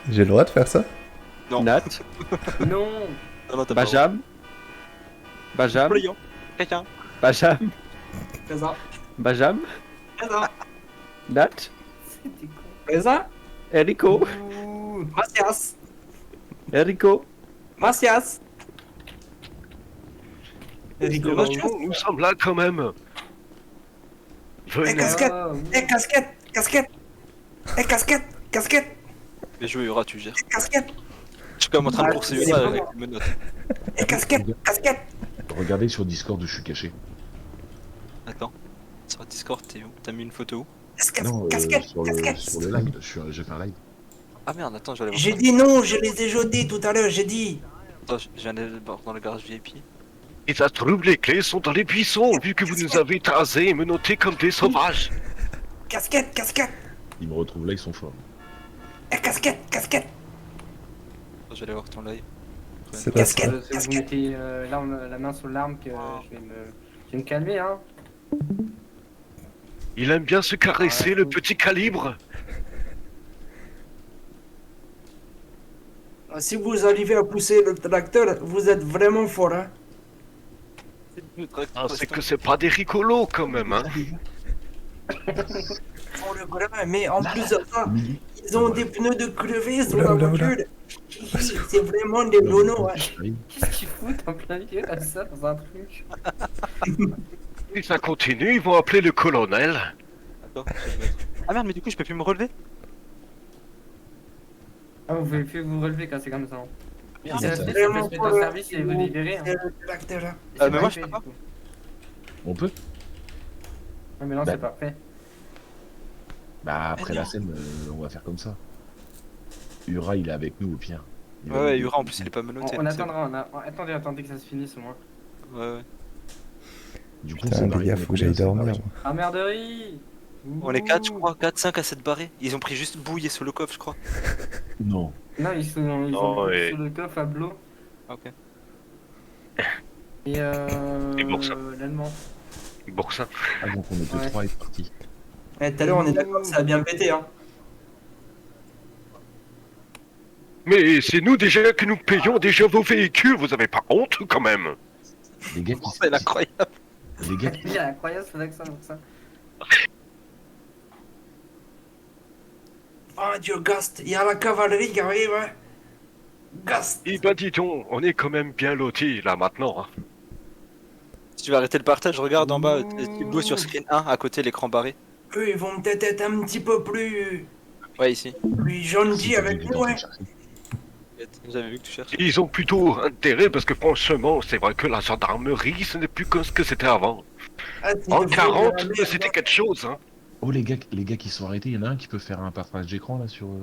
J'ai le droit de faire ça? Non. Nat. Non. Non, non, t'as pas. Benjamin. Benjamin. Brillant. Quelqu'un. Benjamin. Présent. Benjamin. Présent. Nat. C'était con. Présent. Enrico. Macias. Enrico. Macias. Enrico Macias. Nous sommes là quand même. Venez. casquette. Ah, oui. Eh, casquette. Casquette. Eh, casquette. Casquette. Mais joué, Yura, tu gères. Casquette. Je suis quand même en train de courser Yura avec les menottes. Eh, casquette. Casquette. Regardez sur Discord où je suis caché. Attends. Sur Discord, t'es où? T'as mis une photo où? Non, Casquette. sur le live. J'ai fait un live. Ah merde, attends, je vais aller voir. J'ai ça. dit non, je les ai jetés tout à l'heure, j'ai dit. Attends, je viens d'aller dans le garage VIP. Et ça se trouve, les clés sont dans les buissons, vu que vous nous avez tracés et menottés comme des sauvages. Casquette, casquette, Ils me retrouvent là, ils sont forts. casquette, casquette. Je vais aller voir ton live. C'est la seule. Si vous mettez la main sur l'arme que je vais me calmer, hein. Il aime bien se caresser, le petit calibre. Si vous arrivez à pousser le tracteur, vous êtes vraiment fort, hein. Ah, c'est que c'est pas des rigolos quand même, hein. Font le brevet, mais en plus de ça, Milly, ils ont des pneus de crevé sur Oula, la oula, oula. voiture. C'est vraiment des nonos, hein. Qu'est-ce qu'ils foutent en plein milieu comme ça dans un truc? Si ça continue, ils vont appeler le colonel. Attends, je vais me mettre. Ah merde, mais du coup, je peux plus me relever. Ah, vous pouvez plus vous relever quand c'est comme ça. Merde, C'est c'est la vraiment se mettre pas en le- service et vous libérer. Hein. C'est le tracteur, hein. Et c'est mais moi, je fait, peux pas. du coup. On peut? Ah, mais non, Bah. c'est pas fait. Bah après la scène, on va faire comme ça. Ura, il est avec nous au pire. Il va Ouais, nous- Yura en plus, il est pas menotté. On donc attendra, attendez que ça se finisse au moins. c'est- Ouais, ouais. Du coup, Putain, c'est les pareil, gars, on faut est que j'aille combien, c'est dormir. pareil. moi. Ah, merderie! On est 4, je crois, 4, 5 à s'être barrés. Ils ont pris juste bouillé sur le coffre, je crois. Non. Non, ils sont ouais. sur le coffre à Blo. Ok. Et Et pour ça. l'allemand. Boursin. Ah donc on était Ouais. 3 et parti. Eh, tout à l'heure, on est d'accord, ça a bien pété, hein. Mais c'est nous déjà que nous payons déjà vos véhicules, vous avez pas honte quand même? Les gars qui C'est incroyable. Les gars, Il est incroyable ce accent pour ça. Oh Dieu, Gast, il y a la cavalerie qui arrive, hein. Gast. Eh ben dis donc, on est quand même bien lotis là maintenant. Hein. Si tu veux arrêter le partage, regarde en bas, Thibaut sur screen 1, à côté l'écran barré. Eux, ils vont peut-être être un petit peu plus Ouais, ici. gentils avec nous, hein. J'avais vu que tu cherches. Ils ont plutôt intérêt parce que franchement, c'est vrai que la gendarmerie, ce n'est plus que ce que c'était avant. Ah, c'est En des fous 40, de la merde, c'était hein. quelque chose. Hein. oh les gars qui sont arrêtés, il y en a un qui peut faire un partage d'écran là sur. Ouais,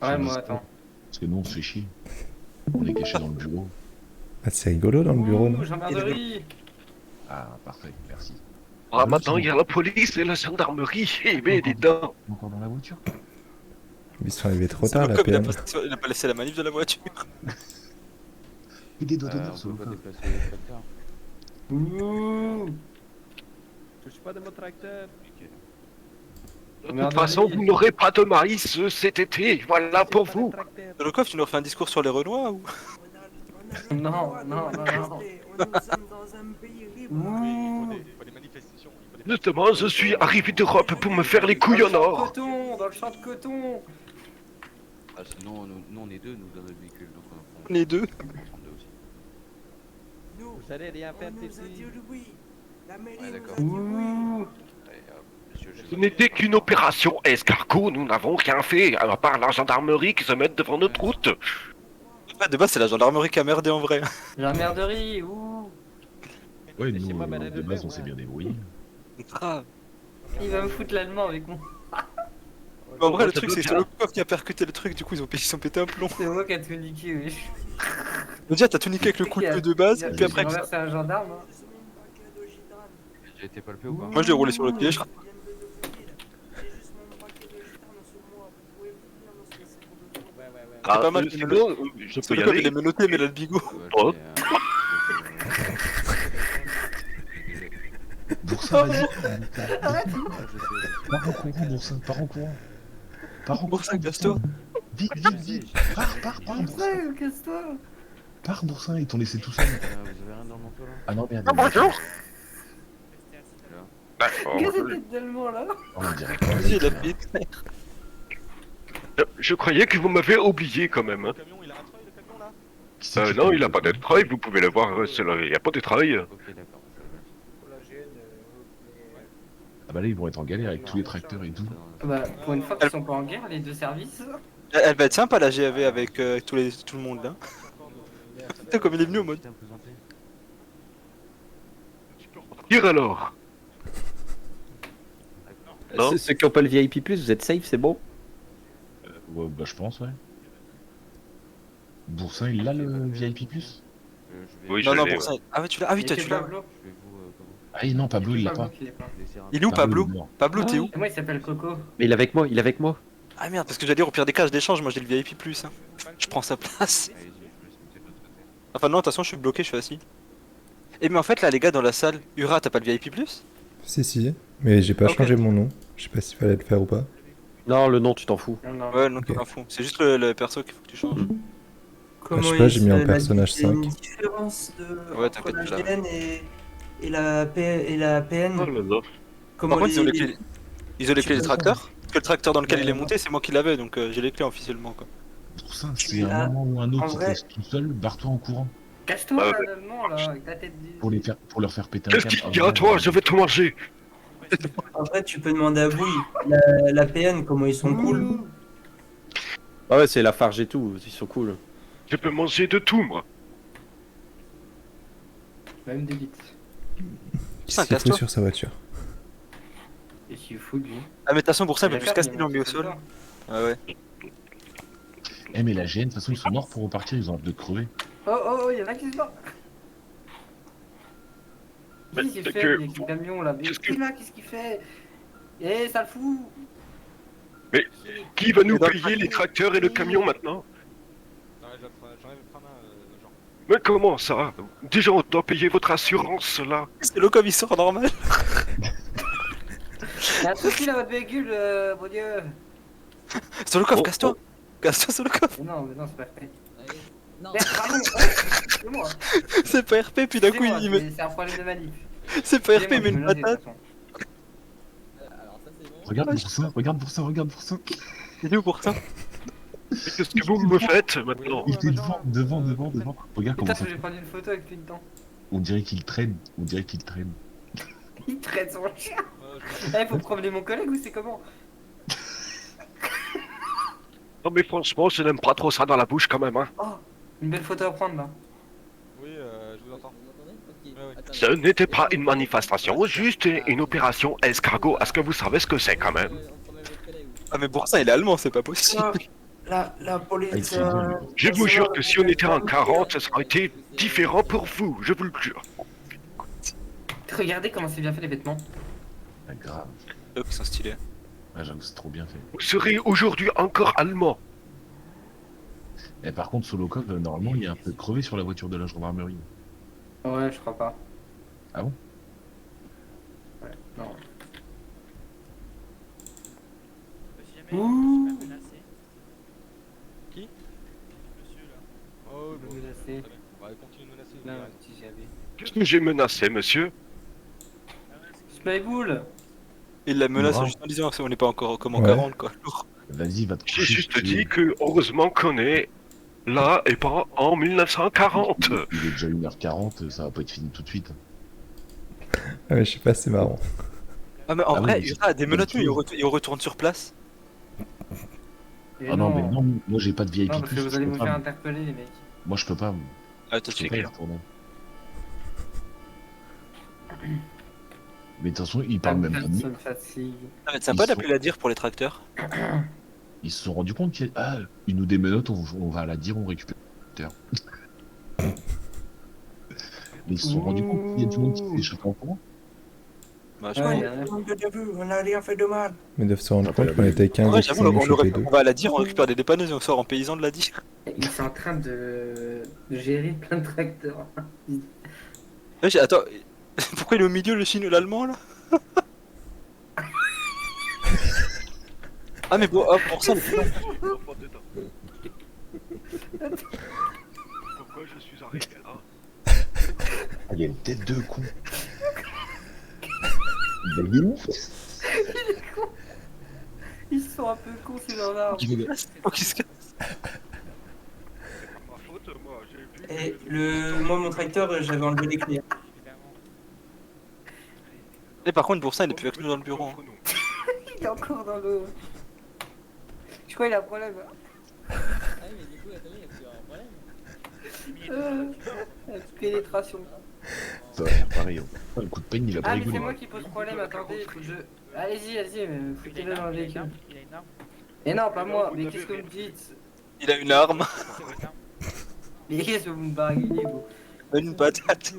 sur moi, Discord. attends. Parce que nous on se fait chier. On est cachés dans le bureau. Ah, c'est rigolo dans le bureau, non? Ouh, gendarmerie! Ah parfait, merci. Ah, maintenant, il y a la police et la gendarmerie. Eh ben, dis donc. Encore dans la voiture. Ils sont arrivés trop C'est tard, le la cop, PM. il a pas laissé la manip de la voiture. Et des doigts d'honneur sur le coffre. Ouh! De toute façon, vous n'aurez pas de maïs cet été. Voilà pour vous. Dans le coffre, tu nous refais un discours sur les Renois ou? Non, non, non, non. Nous sommes dans un pays libre. Oui, il faut des manifestations. il faut des Justement, je suis arrivé d'Europe pour me faire les couilles au nord. Coton, dans le champ de coton! Ah, sinon, nous on est deux, nous dans le véhicule, donc on Les deux. prend deux aussi. Nous, Vous allez rien faire, on nous a dit oui. La mairie Ouais, nous d'accord. a dit oui. Allez, hop, monsieur, je Ce n'était qu'une opération escargot. Nous n'avons rien fait, à part la gendarmerie qui se met devant notre route. Ouais, de base, c'est la gendarmerie qui a merdé en vrai. La merderie, ouh! Ouais, nous Laissez-moi balader de le base verre, on s'est ouais. bien débrouillé. Ah. Il va me foutre l'allemand avec moi. Mais en vrai, le truc, c'est sur le coffre qui a percuté le truc, du coup, ils sont pété un plomb. C'est moi qui a tout niqué, oui. Déjà, t'as tout niqué avec le coup de feu de base, et puis après, C'est un gendarme, hein. J'ai déjà été palpé ou pas? moi je l'ai roulé sur le pied, je crois. Ah, pas mal, sinon, je Parce que peux y le coffre, aller. il est menotté, mais là, le bigot. Ouais, Oh. Boursin, vas-y. Ah, Pars en courant, Boursin, pars en courant. Pars en Boursin, courant. casse-toi. Vite, vite, vite. Pars, Boursin. Ouais, casse-toi! Pars, Boursin, ils t'ont laissé tout seul. Vous avez rien dans le manteau là? Ah non, merde. Bonjour. Qu'est-ce que c'était tellement là? Oh, on dirait Vas-y, la bite. Je croyais que vous m'avez oublié quand même. Hein. Le camion, il a un treuil, le camion là? Non, il a pas de treuil, vous pouvez le voir, il n'y a pas de treuil. Ok, d'accord. Ah bah là, ils vont être en galère avec tous les tracteurs et tout. Bah, pour une fois qu'ils sont pas en guerre, les deux services. Elle va être sympa la GAV avec tout le monde là. Putain, comme il est venu au mode. Tire alors. Non. Ceux qui n'ont pas le VIP+, vous êtes safe, c'est bon? Ouais, bah je pense, ouais. Boursin, il a le VIP+. Oui, Non, je non, l'ai, Boursin. Ah ouais, tu l'as. Ah oui, toi, tu l'as. Pablo. Je vais vous. Comment Ah oui, non, Pablo, il l'a pas. Qui est pas. Il est où, Pablo? il est mort. Pablo, t'es où? Et moi, il s'appelle Coco. Mais il est avec moi, il est avec moi. Ah merde, parce que j'allais dire, au pire des cas, je l'échange. Moi, j'ai le VIP. Hein. Je prends sa place. Allez-y, je vous laisse monter de l'autre côté. Enfin, non, de toute façon, je suis bloqué, je suis assis. Et mais en fait, là, les gars, dans la salle, Ura, t'as pas le VIP? Si, mais j'ai pas Ok. changé mon nom. Je sais pas s'il fallait le faire ou pas. Non, le nom, tu t'en fous. Non, non. Ouais, non, Ok. t'es pas fou. C'est juste le perso qu'il faut que tu changes. je sais pas, j'ai mis en personnage Il y a 5. une différence Ouais, entre t'inquiète, la je l'avais. GN et la PN. Oh là là. Comment Par contre, ils ont les les- clés. Ils ont les clés des tracteurs. Parce que le tracteur dans lequel il est monté, c'est moi qui l'avais, donc j'ai les clés officiellement, quoi. Pour ça, c'est Ah, un moment ou un en autre, tu te vrai- laisses tout seul, barre-toi en courant. Cache-toi Ah là, non, là, avec ta tête d'île. Pour leur faire péter un Qu'est-ce câble. qu'il dit à toi? Je vais te manger. En vrai, tu peux demander à Bouille, la PN, comment ils sont cool. Ah ouais, c'est la Farge et tout, ils sont cool. Je peux manger de tout, moi. Même des bites. Qu'est-ce qu'il casse-toi. fout sur sa voiture? Et tu fous lui. Ah, mais de toute façon, pour ça, il peut La plus se carte, casser, il il est mis au monte sol. tout le temps. Ah ouais. Eh, mais la GN, de toute façon, ils sont morts pour repartir, ils ont hâte de crever. Oh, y'en a qui se battent. Mais Qu'est-ce qu'il c'est fait que- avec ce camion là? Mais Qu'est-ce que- qui là, qu'est-ce qu'il fait? Eh, ça le fout! Mais qui va nous Mais dans- payer les tracteurs et le camion maintenant? J'enlève le frein genre. Mais comment ça? Déjà, on doit payer votre assurance, là. C'est le comme il sort normal. Y'a un souci là, votre véhicule, mon dieu! Sur le coffre, Oh, casse-toi. Casse-toi sur le coffre. Mais non, c'est pas fait. Allez. Non. Merde, pardon! C'est moi! C'est pas RP, puis d'un coup, C'est moi, il met. c'est un problème de manip. C'est pas RP, Excusez-moi, mais je une me lance, de toute patate. façon. Alors ça c'est bon. Regarde pour ça, regarde pour ça, regarde pour ça. Il est où pour ça? Mais qu'est-ce que vous me faites maintenant? Il était devant. Regarde comment Putain, ça je vais prendre une photo avec lui dedans. On dirait qu'il traîne, on dirait qu'il traîne. Il traite son chien! Eh, faut promener mon collègue ou c'est comment? Non mais franchement, je n'aime pas trop ça dans la bouche quand même, hein. Oh! Une belle photo à prendre là. Oui, je vous entends. Vous m'entendez? Ok. Ouais, ouais. Attendez. Ce n'était pas une manifestation, juste une opération escargot. Est-ce que vous savez ce que c'est quand même? On promet votre collègue, ou- Ah, mais Boursin, il est allemand, c'est pas possible. La Ah, police. il fait bien, lui. Je vous jure que si on était en 40, ça aurait été différent pour vous, je vous le jure. Regardez comment c'est bien fait les vêtements. Ah, grave. Eux qui sont stylés. Ah, j'avoue, c'est trop bien fait. Vous serez aujourd'hui encore allemand. Et par contre, Solokov, normalement, il est un peu crevé sur la voiture de la gendarmerie. Ouais, je crois pas. Ah bon? Ouais, non. Ouh. Oh, Je bon, vais très laisser. bien. On va continuer de menacer. Non, si j'avais. Qu'est-ce que j'ai menacé, monsieur? Spybull! Il la menace Non. juste en disant on n'est pas encore comme en Ouais. 40, quoi. Lourd. Vas-y, va te J'ai coucher. juste tu- dit que heureusement qu'on est là et pas en 1940. Il est déjà 1h40, ça va pas être fini tout de suite. Ah ouais, je sais pas, c'est marrant. Ah, mais en Ah oui, vrai, mais Ura a des c'est- menottes, c'est- il retourne sur place. Et Ah non, mais non, moi j'ai pas de VIP+. Non, parce que vous je allez peux vous pas. faire interpeller, les mecs. Moi je peux pas. Ah, toi, Je tu peux es pas y clair. retourner. Mais de toute façon, ils parlent même pas de nous. Ça me fatigue. Ça va être sympa Ils d'appeler sont- la dire pour les tracteurs. Ils se sont rendus compte qu'il y a... Ah, ils nous démenotent, on va à la dire, on récupère. Mais ils se sont rendus compte qu'il y a du monde qui s'échappe en courant. Bah, je Ouais, sais y a rien. On n'a rien fait de mal. Mais ils doivent se rendre compte qu'on était pas. 15 Ouais, et qu'ils j'avoue, en ont chopé deux. on va à la dire, on récupère des dépanneuses et on sort en paysan de la dire. Ils sont en train de gérer plein de tracteurs. Attends, pourquoi il est au milieu le chinois l'allemand là? Ah, mais bon, hop, pour ça, Pourquoi je suis arrivé là? Ah, il y a une tête de con. Bah, il est ouf. Ils sont un peu cons ces gendarmes. faut qu'il se casse. Ma faute, moi, j'ai vu. Et moi, mon tracteur, j'avais enlevé les clés. Et par contre, pour ça, il est plus avec nous dans le bureau. hein. Il est encore dans l'eau. Je crois qu'il a un problème. Ah oui, mais du coup, attendez, il y a un problème. Pénétration. Ça va faire pareil. Hein. Le coup de peine, il a pas Ah, mais c'est rigolé. moi qui pose problème, attendez, faut que je. Allez-y, mais foutez-le dans le véhicule. Et non, pas moi, mais qu'est-ce que vous me dites? Il a une arme. Mais qu'est-ce que vous me barguez, vous? Une patate.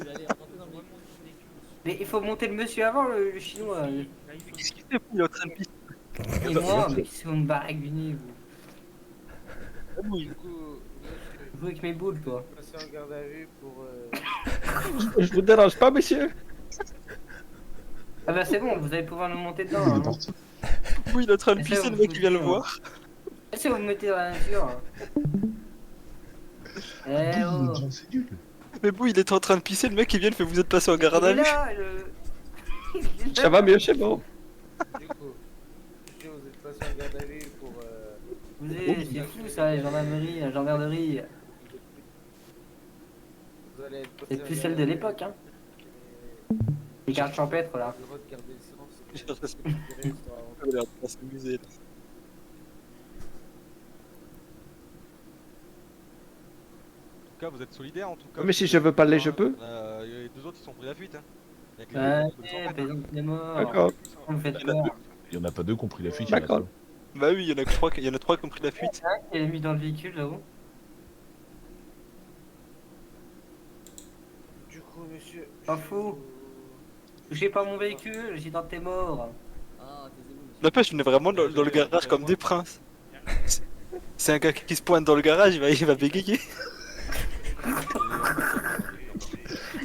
Mais il faut monter le monsieur avant, le chinois. Qu'est-ce qu'il fait? Il est en train de pisser. Et moi, mais qui sont une baraque vini, vous. Du coup, Vous avec mes boules, toi. passer en garde à vue pour. Je vous dérange pas, monsieur? Ah bah c'est bon, vous allez pouvoir nous monter dedans. Il est Hein. parti. Oui, il est en train de Et ça, pisser, le vous mec il vient le foutez, voir. Est-ce que vous me mettez dans la nature? Eh oh. C'est nul. Mais bon, il était en train de pisser, le mec il vient, il fait vous êtes passé en garde à Il est vue. là, le... Ça va mieux, c'est bon. Du coup, monsieur, vous êtes passé en garde à vue pour. Vous êtes, c'est fou ça, la gendarmerie, la gendarmerie. Vous allez être passé C'est en plus garde celle à de vue. l'époque, hein. Les gardes champêtres, là. Le droit de garder le silence. J'ai l'impression Récupérer l'histoire avant. qu'il a l'air de s'amuser là. En tout cas, vous êtes solidaires en tout cas. Mais si je veux parler, je peux. Les deux autres ils sont pris la fuite. Hein. Avec Ouais, par exemple, les morts. D'accord. Vous me faites Il y en a peur. Il y en a pas deux qui ont pris la fuite. D'accord. Bah oui, il y en a que trois, il y en a trois qui ont pris la fuite. Il est mis dans le véhicule là-haut. Du coup, monsieur. Pas fou. Touchez pas mon véhicule, j'ai dans tes morts. Ah, taisez-vous, monsieur. N'empêche, on est vraiment dans le garage comme des princes. C'est un gars qui se pointe dans le garage, il va bégayer.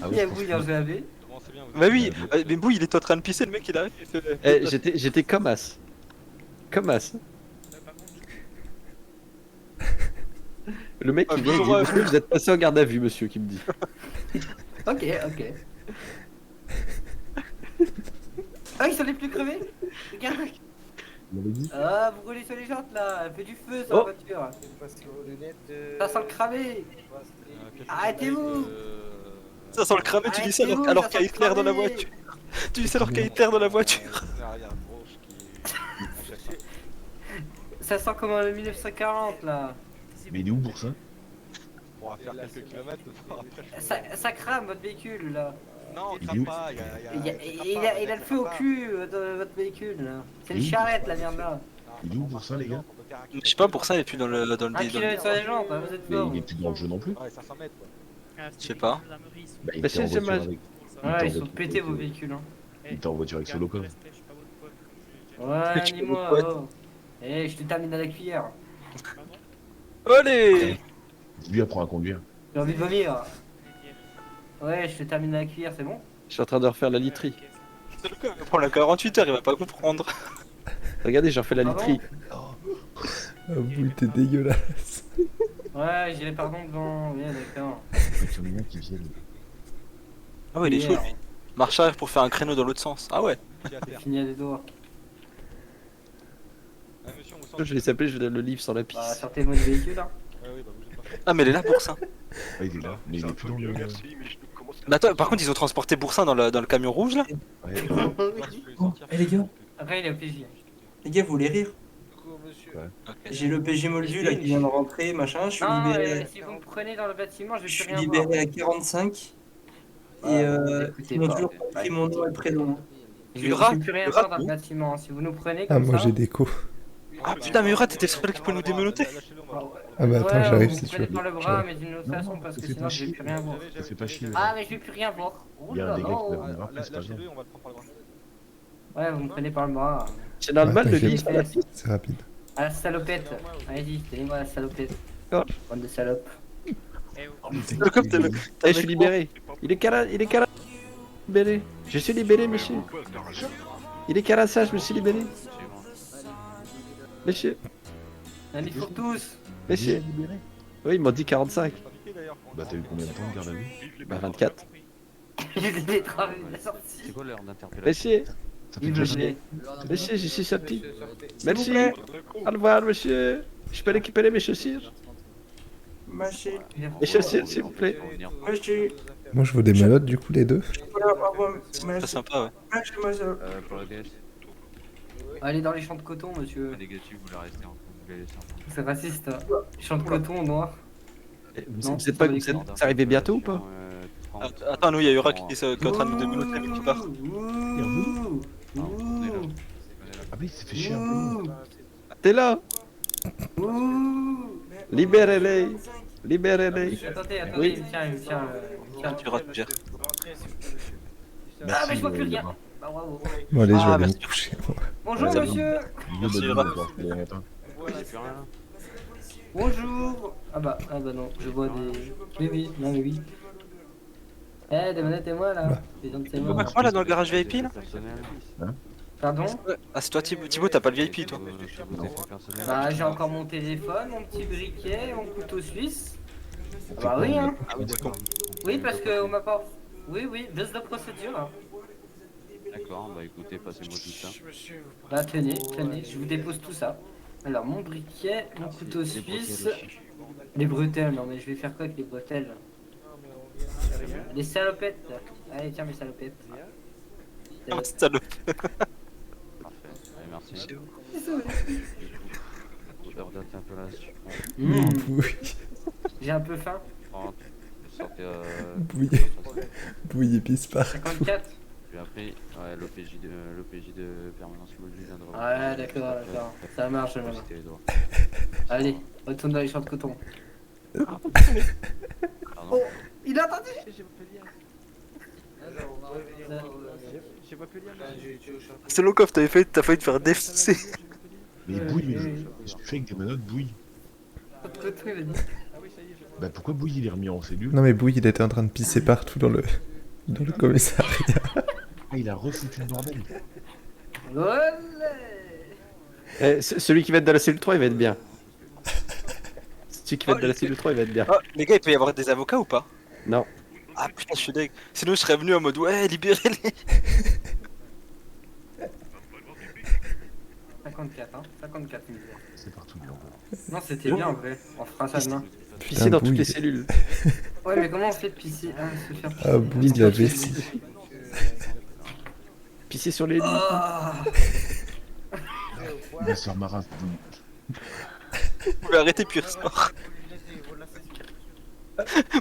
Ah Il y a vous, il y a un GAV. Commencez bien, vous Bah oui, mais bon, il est en train de pisser, le mec il arrive. Il fait... Eh, j'étais comme as. Comme as. Le mec Ah, qui vient, il dit bonjour, monsieur, vous êtes passé en garde à vue, monsieur, qui me dit. Ok, ok. Ah, ils sont les plus crevés. Regarde. On l'avait dit. Ah, vous roulez sur les jantes là. Elle fait du feu sur la Oh. voiture. Passez vos lunettes. Ça sent le cramé. Arrêtez-vous. Ça sent le cramer, tu dis ça alors, Arrêtez-vous, alors ça qu'il y a sent Hitler dans la cramer. voiture. Tu dis ça alors qu'il y a Hitler dans la voiture. Ça sent comme en 1940 là. Mais il est où pour ça? On va faire quelques kilomètres. Ça crame votre véhicule là. Non, Il est crame où pas. Il a le feu au cul votre véhicule là. C'est une charrette la merde là. Il est où pour ça, les gars? Je sais pas, pour ça, il est plus dans le Un dé. kilomètre sur les jantes, hein, vous êtes Mais fort. il est plus dans le jeu non plus. Ouais, 500 mètres quoi. Je sais pas. Bah, Bah, il était c'est en voiture dommage. avec. Ouais, ils sont pétés vos véhicules. Hein. Il était en voiture avec Solocom. Ouais, Tu dis-moi. veux Oh. Eh, je te termine à la cuillère. Allez! Lui apprend à conduire. J'ai envie de vomir. Ouais, je te termine à la cuillère, c'est bon? Je suis en train de refaire la literie. C'est le cas, il va prendre la 48 heures, il va pas comprendre. Regardez, j'ai refait la Ah bon literie. Oh, boule, t'es dégueulasse. Ouais, j'irai pardon devant. Ouais, d'accord. Avec le moment qui viennent. Ah ouais, il est chaud lui. Marche arrière pour faire un créneau dans l'autre sens. Ah ouais. Pied à terre. Fini à des doigts. Ah, monsieur, on vous sent. Je vais s'appeler, je donne le livre sans la pisse. Bah, sortez-moi du véhicule hein. Ouais, oui, bah bougez pas. Ah mais elle est là Boursin. Ah, il est là. Mais il est plus dans le. Merci, mais je commence à... Mais attends, par contre ils ont transporté Boursin dans le camion rouge là. Ouais. Eh les gars, Après, il est au PJ. les gars, vous voulez rire? Du coup, monsieur. Ouais. J'ai le PG Moldu là qui vient de rentrer, machin. Je suis Non, libéré. si vous me prenez dans le bâtiment, je vais Je plus suis rien voir. libéré à 45. Et écoutez ils m'ont pas. toujours pas pris mon nom et prénom. Je Tu vais rates, plus rien tu voir rates, dans le non bâtiment. Si vous nous prenez Ah, comme moi ça. j'ai déco. Ah putain mais Murat, t'étais le seul qui pouvait nous démenoter. Ah bah attends, Ouais, j'arrive vous si me tu prenez veux. par le bras, mais d'une autre Non, façon, non, parce ça que fait sinon pas je vais chier. plus rien voir. Ça fait pas chier. Ah, mais je vais plus rien voir. Oh Il y a là un des gars là. qui va venir voir, c'est pas Lâchez-le, grave. on va le prendre par le bras. Ouais, vous me prenez par le bras. C'est normal, Ouais, le t'inquiète. livre sans la pisse. C'est rapide. À la salopette. Allez-y, tenez-moi la salopette. Oh. Bande de salopes. Comme t'es le- Eh, je suis libéré. Il est libéré. Je suis libéré, monsieur. Il est carassage, je me suis libéré. Monsieur, Un pour tous. monsieur. Oui, ils m'ont dit 45. Bah, t'as eu combien de temps de garde à vue? Bah, 24. J'ai des travaux de la sortie. C'est quoi l'heure d'interpellation? Monsieur, Ça fait Il déjà me plaît. monsieur, je suis sorti. Monsieur, sortez. Merci. plaît. Au revoir, monsieur. Je peux récupérer mes chaussures? Mâchez, Mes chaussures, s'il vous plaît. mâchez. Moi je vous des menottes du coup, les deux. Voilà, au revoir. C'est Mâchez, sympa ouais. mâchez, mâchez. Pour la gâche, Allez dans les champs de coton, monsieur. négatif, vous la restez en vous la laissez en C'est raciste. Hein. Champs de coton noir. Non, Vous êtes pas, vous arrivez bientôt ou pas? Attends, nous il y a Ura qui est en train de nous démenoter mais qui part. Ouh. Ah, mais il s'est fait chier un peu. T'es là? Ouh. Libérez-les. Libérez-les. Attendez, Oui. il me tient calme. Tu rates, Pierre. Ah, mais je vois plus Merci, rien. Bah, bravo. Bon, allez, je vais Ah, aller me merci. coucher. moi. Bonjour, Ouais, monsieur. Merci, bonne Raph. nuit, au revoir, matin. Bonjour. Ah bah non, je vois des... Oui, non mais oui. Eh, des manettes et moi, là. Les gens de tes mains. Moi là dans le garage VIP là. Pardon? Ah c'est toi Thibaut, Thibaut t'as pas le VIP toi. Bah, j'ai encore mon téléphone, mon petit briquet, mon couteau suisse. Ah bah oui, hein. Ah oui d'accord. Oui, parce que on m'a pas... Oui, baisse de procédure. Hein. D'accord, bah écoutez, passez-moi tout ça. Bah, tenez, je vous dépose tout ça. Alors, mon briquet, mon couteau suisse... Les bretelles, non mais je vais faire quoi avec les bretelles? Les salopettes. Allez, tiens mes salopettes. Ah, salope. Parfait, allez, merci. Désolé. Odeur d'interpellation. Oui. J'ai un peu faim. 30, vous sortez Oui. Bouille épice partout. 54. Puis après, ouais, l'OPJ de permanence mobile viendra. Ouais, d'accord. Ça marche, maintenant. C'était les doigts. Allez, retourne dans les champs de coton. Pardon. Il a entendu. C'est Lokov, t'as failli te faire défoncer. Mais Bouille, je fais avec des menottes Bouille. Coton, il a dit. Bah pourquoi Bouille il est remis en cellule? Non, mais Bouille, il était en train de pisser partout dans le commissariat. Ah, il a refoutu le bordel. Olé. Celui qui va être dans la cellule 3, il va être bien. Celui qui va être dans la cellule 3, il va être bien. Oh les gars il peut y avoir des avocats ou pas? Non. Ah putain je suis deg. Sinon je serais venu en mode ouais libérez-les. 54, hein. 54, il me dit. C'est partout le bordel. Non, c'était bien en vrai. On fera ça demain. Pisser dans toutes Bouille. les cellules. Ouais, mais comment on fait de pisser? Ah, se faire pisser. Ah, Bouille, la vessie. Pisser sur les lits. Ah. Ma soeur Mara, Bouille. Vous pouvez arrêter pire sort.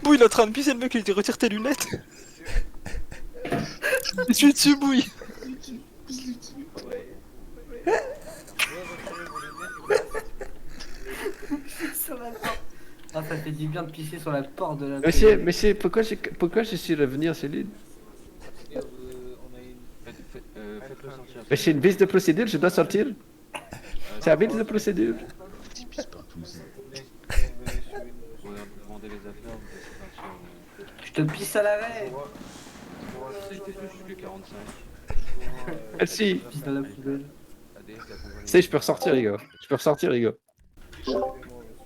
Bouille il est en train de pisser le mec il te retire tes lunettes. Je suis dessus Bouille. Sur la porte. Ah, ça fait du bien de pisser sur la porte de la... Monsieur, pourquoi je suis revenu en cellule? Faites-le sortir. Mais c'est une vis de procédure, je dois sortir. C'est un vis de procédure. Il pisse partout. ça. Vous demandez les affaires, vous laissez partir. Je te pisse à l'arrêt. Le 45. Merci. Je pisse dans la poubelle. ADS d'accompagnement. Ça y est, je peux ressortir, les gars.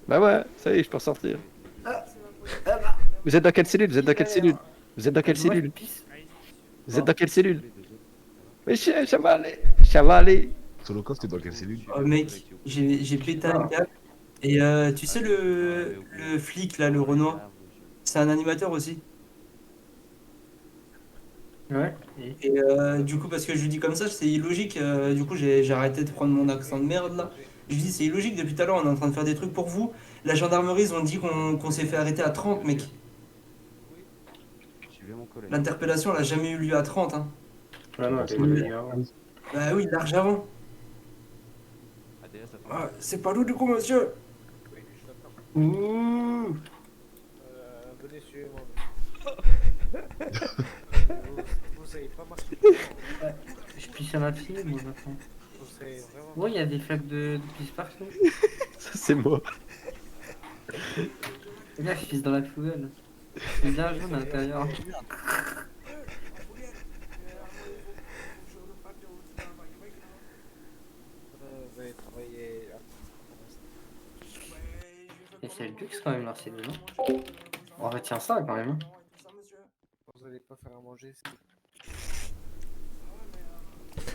Bah ouais, ça y est, je peux ressortir. Vous êtes dans quelle cellule? Moi, je pisse. Vous êtes dans quelle cellule? Monsieur, ça va aller. Solokov, t'es dans quelle cellule? Oh mec, j'ai pété un câble. Et tu sais le flic là, le Renoir, c'est un animateur aussi. Ouais. Et du coup, parce que je lui dis comme ça, c'est illogique. Du coup, j'ai arrêté de prendre mon accent de merde là. Je lui dis, c'est illogique, depuis tout à l'heure, on est en train de faire des trucs pour vous. La gendarmerie, ils ont dit qu'on s'est fait arrêter à 30, mec. Suivez mon collègue. L'interpellation, elle a jamais eu lieu à 30. Hein. Ouais, non, c'est bien. Bah oui, large avant. ADS attends. Ah, c'est pas nous du coup, monsieur. Ouh. Venez suivre moi. Vous savez pas marcher. Je pisse à l'infini, moi, maintenant. Vous savez vraiment. Ouais, il y a des flaques de pisse partout. Ça, c'est moi. Et là, je pisse dans la poubelle. C'est bien jaune à l'intérieur. Vous avez travaillé. Et c'est le luxe quand même, là, c'est bien. On retient ça quand même. Hein. Vous allez pas faire à manger.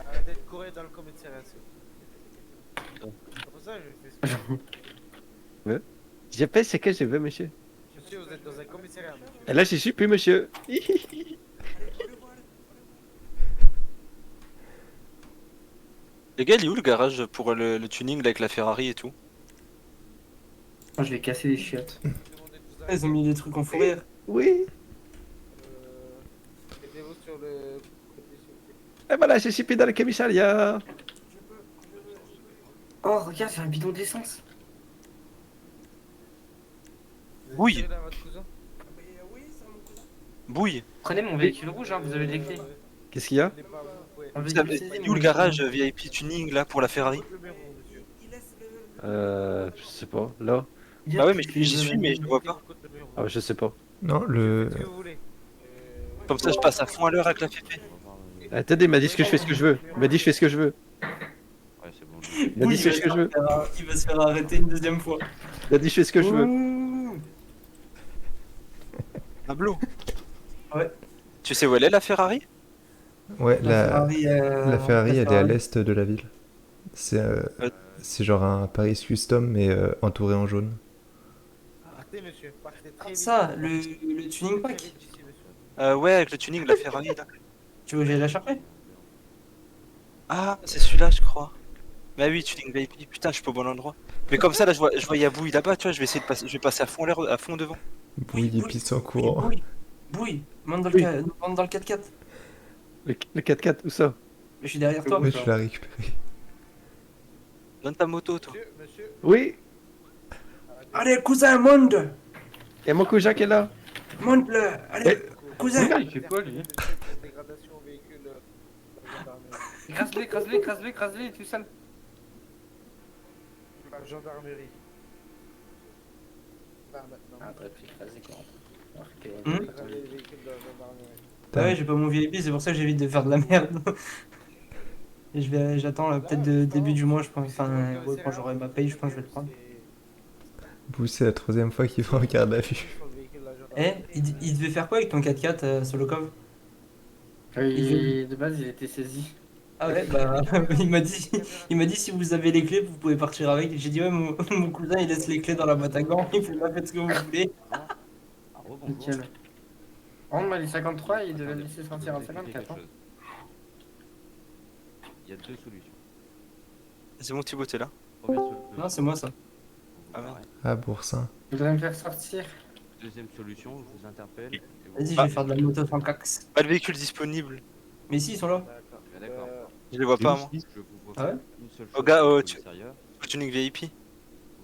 Arrêtez de courir dans le commissariat. C'est pour ça que je fais ça. J'ai pas ce que je veux, monsieur. Monsieur, vous êtes dans un commissariat. Monsieur. Et là, je suis plus monsieur. Les gars il est où le garage pour le tuning là, avec la Ferrari et tout? Moi, je vais casser les chiottes. Ils ont mis des trucs en fourrière. Oui. Mettez-vous sur le. Et voilà, je suis plus dans le commissariat. Oh, regarde, c'est un bidon d'essence. Oui. Tirez là, votre cousin. Bouille. Prenez mon véhicule rouge, hein, vous avez les clés. Qu'est-ce qu'il y a? Un Putain, véhicule mais saisi, il est mon où le véhicule garage rouge. VIP tuning là pour la Ferrari? Je sais pas, là. Bah ouais, mais j'y suis, mais je le vois pas. Ah, je sais pas. Non, le. Comme ça, je passe à fond à l'heure avec la FFP. Attendez, il m'a dit ce que je fais ce que je veux. Il m'a dit je fais ce que je veux. Ouais, c'est bon. Il m'a Oui, dit je fais ce que je veux. il va se faire arrêter une deuxième fois. Il a dit je fais ce que je veux. Ouh. Pablo. Ouais. Tu sais où elle est la Ferrari? Ouais, la Ferrari, Ferrari, elle est à Ferrari. l'est de la ville. C'est genre un Paris Custom, mais entouré en jaune. Ça, le tuning pack. Ouais, avec le tuning, la Ferrari là. Tu veux que j'aille la chercher? Ah, c'est celui-là, je crois. Bah oui, tuning VIP. Putain, je suis pas au bon endroit. Mais comme ça, là, je vois Yabouille là-bas, tu vois. Je vais essayer de passer, je vais passer à fond devant. Bouille et pisse en courant. Bouille, monte dans Oui. monte dans le 4x4. Le 4x4, où ça? Je suis derrière toi. Ouais, je l'ai récupéré. Donne ta moto, toi. Oui. Allez, cousin, monte. Et mon cousin qui est là. Monte-le. Allez, cousin. Il fait quoi lui? Écrase-le, écrase-le, écrase-le, écrase-le, il est tout seul. Ah, t'aurais pu écraser quoi. Ouais, j'ai pas mon VIP, c'est pour ça que j'évite de faire de la merde. Et j'attends là, peut-être début du mois, je pense. Enfin, ouais, quand j'aurai ma paye, je pense que je vais le prendre. Bouille, c'est la 3ème fois qu'il va en garde à vue. Eh, il devait faire quoi avec ton 4x4 Solokov? De base, il était saisi. Ah ouais, bah il m'a dit si vous avez les clés, vous pouvez partir avec. J'ai dit ouais, mon cousin il laisse les clés dans la boîte à gants, il fait pas faites ce que vous voulez. Nickel. Oh, mais les 53, il devait le laisser sortir en 54. Hein. Il y a deux solutions. C'est mon Thibaut, t'es là? Première solution. Non, c'est moi ça. Ah merde. Ah, Boursin. Il devrait me faire sortir. Deuxième solution, je vous interpelle. et vous- Vas-y, je vais faire de la moto sans cax. Pas de véhicule disponible. Mais si, ils sont là. Ah, d'accord. Je les vois pas, moi. Je vous vois Ah ouais une seule Au chose gars, au tu- commissariat, Le tuning VIP.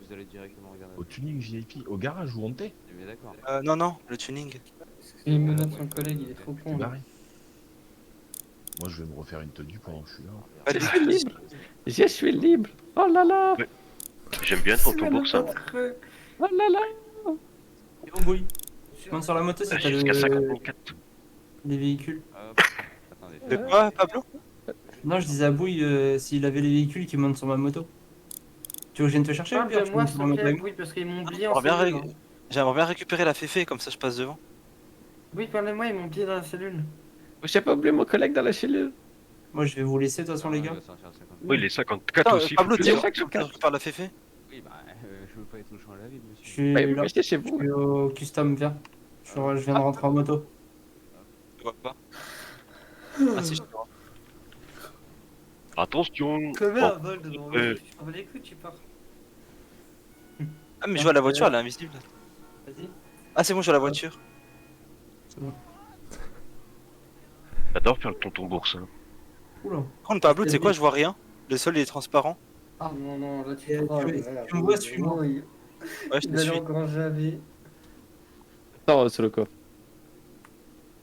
vous allez directement regarder. Au tuning VIP, au garage où on était. Mais d'accord. Non, le tuning. Il menace son collègue, il est trop C'est con. barré. Moi, je vais me refaire une tenue pendant que je suis là. Allez, Je suis libre. Je suis libre. Oh là là. J'aime bien ton boursin. Oh là là. Et bon, bouille. Je monte sur la moto si t'as Jusqu'à 54. les véhicules. Hop. Attendez. De quoi, Pablo? Non, je disais à Bouille s'il avait les véhicules qui montent sur ma moto. Tu veux que je vienne te chercher ou Parle bien de tu moi, montes s'il sur te ma plaît, moto? oui, parce qu'ils m'ont oublié en J'aimerais bien, cellule. hein. J'aimerais bien récupérer la féfé, comme ça je passe devant. Oui, parlez-moi, ils m'ont oublié dans la cellule. J'ai pas oublié mon collègue dans la cellule. Moi, je vais vous laisser de toute façon, les gars. Oui, les 54 Attends, aussi. Pablo, faut t'es le où? dire. Tu récupères la féfé? Oui, bah, je veux pas être touchant à la vie, Je monsieur. suis Bah, là. vous m'achetez chez Je vous. suis au custom, viens. Je viens de rentrer en moto. Je vois pas. Ah si, je te vois. Attention. Comme Oh, un vol devant moi. euh. Tu prends les coups, tu pars. Ah mais je vois la voiture, elle est invisible. Vas-y. Ah c'est bon, je vois la voiture. J'adore faire le tonton boursin. Oula. Par contre, Pablo, tu sais quoi, je vois rien. Le sol il est transparent. Ah non, non, là tu Tu me vois, suis-moi. Oui, Ouais, je il te va suis. encore jamais. Attends, Solokov.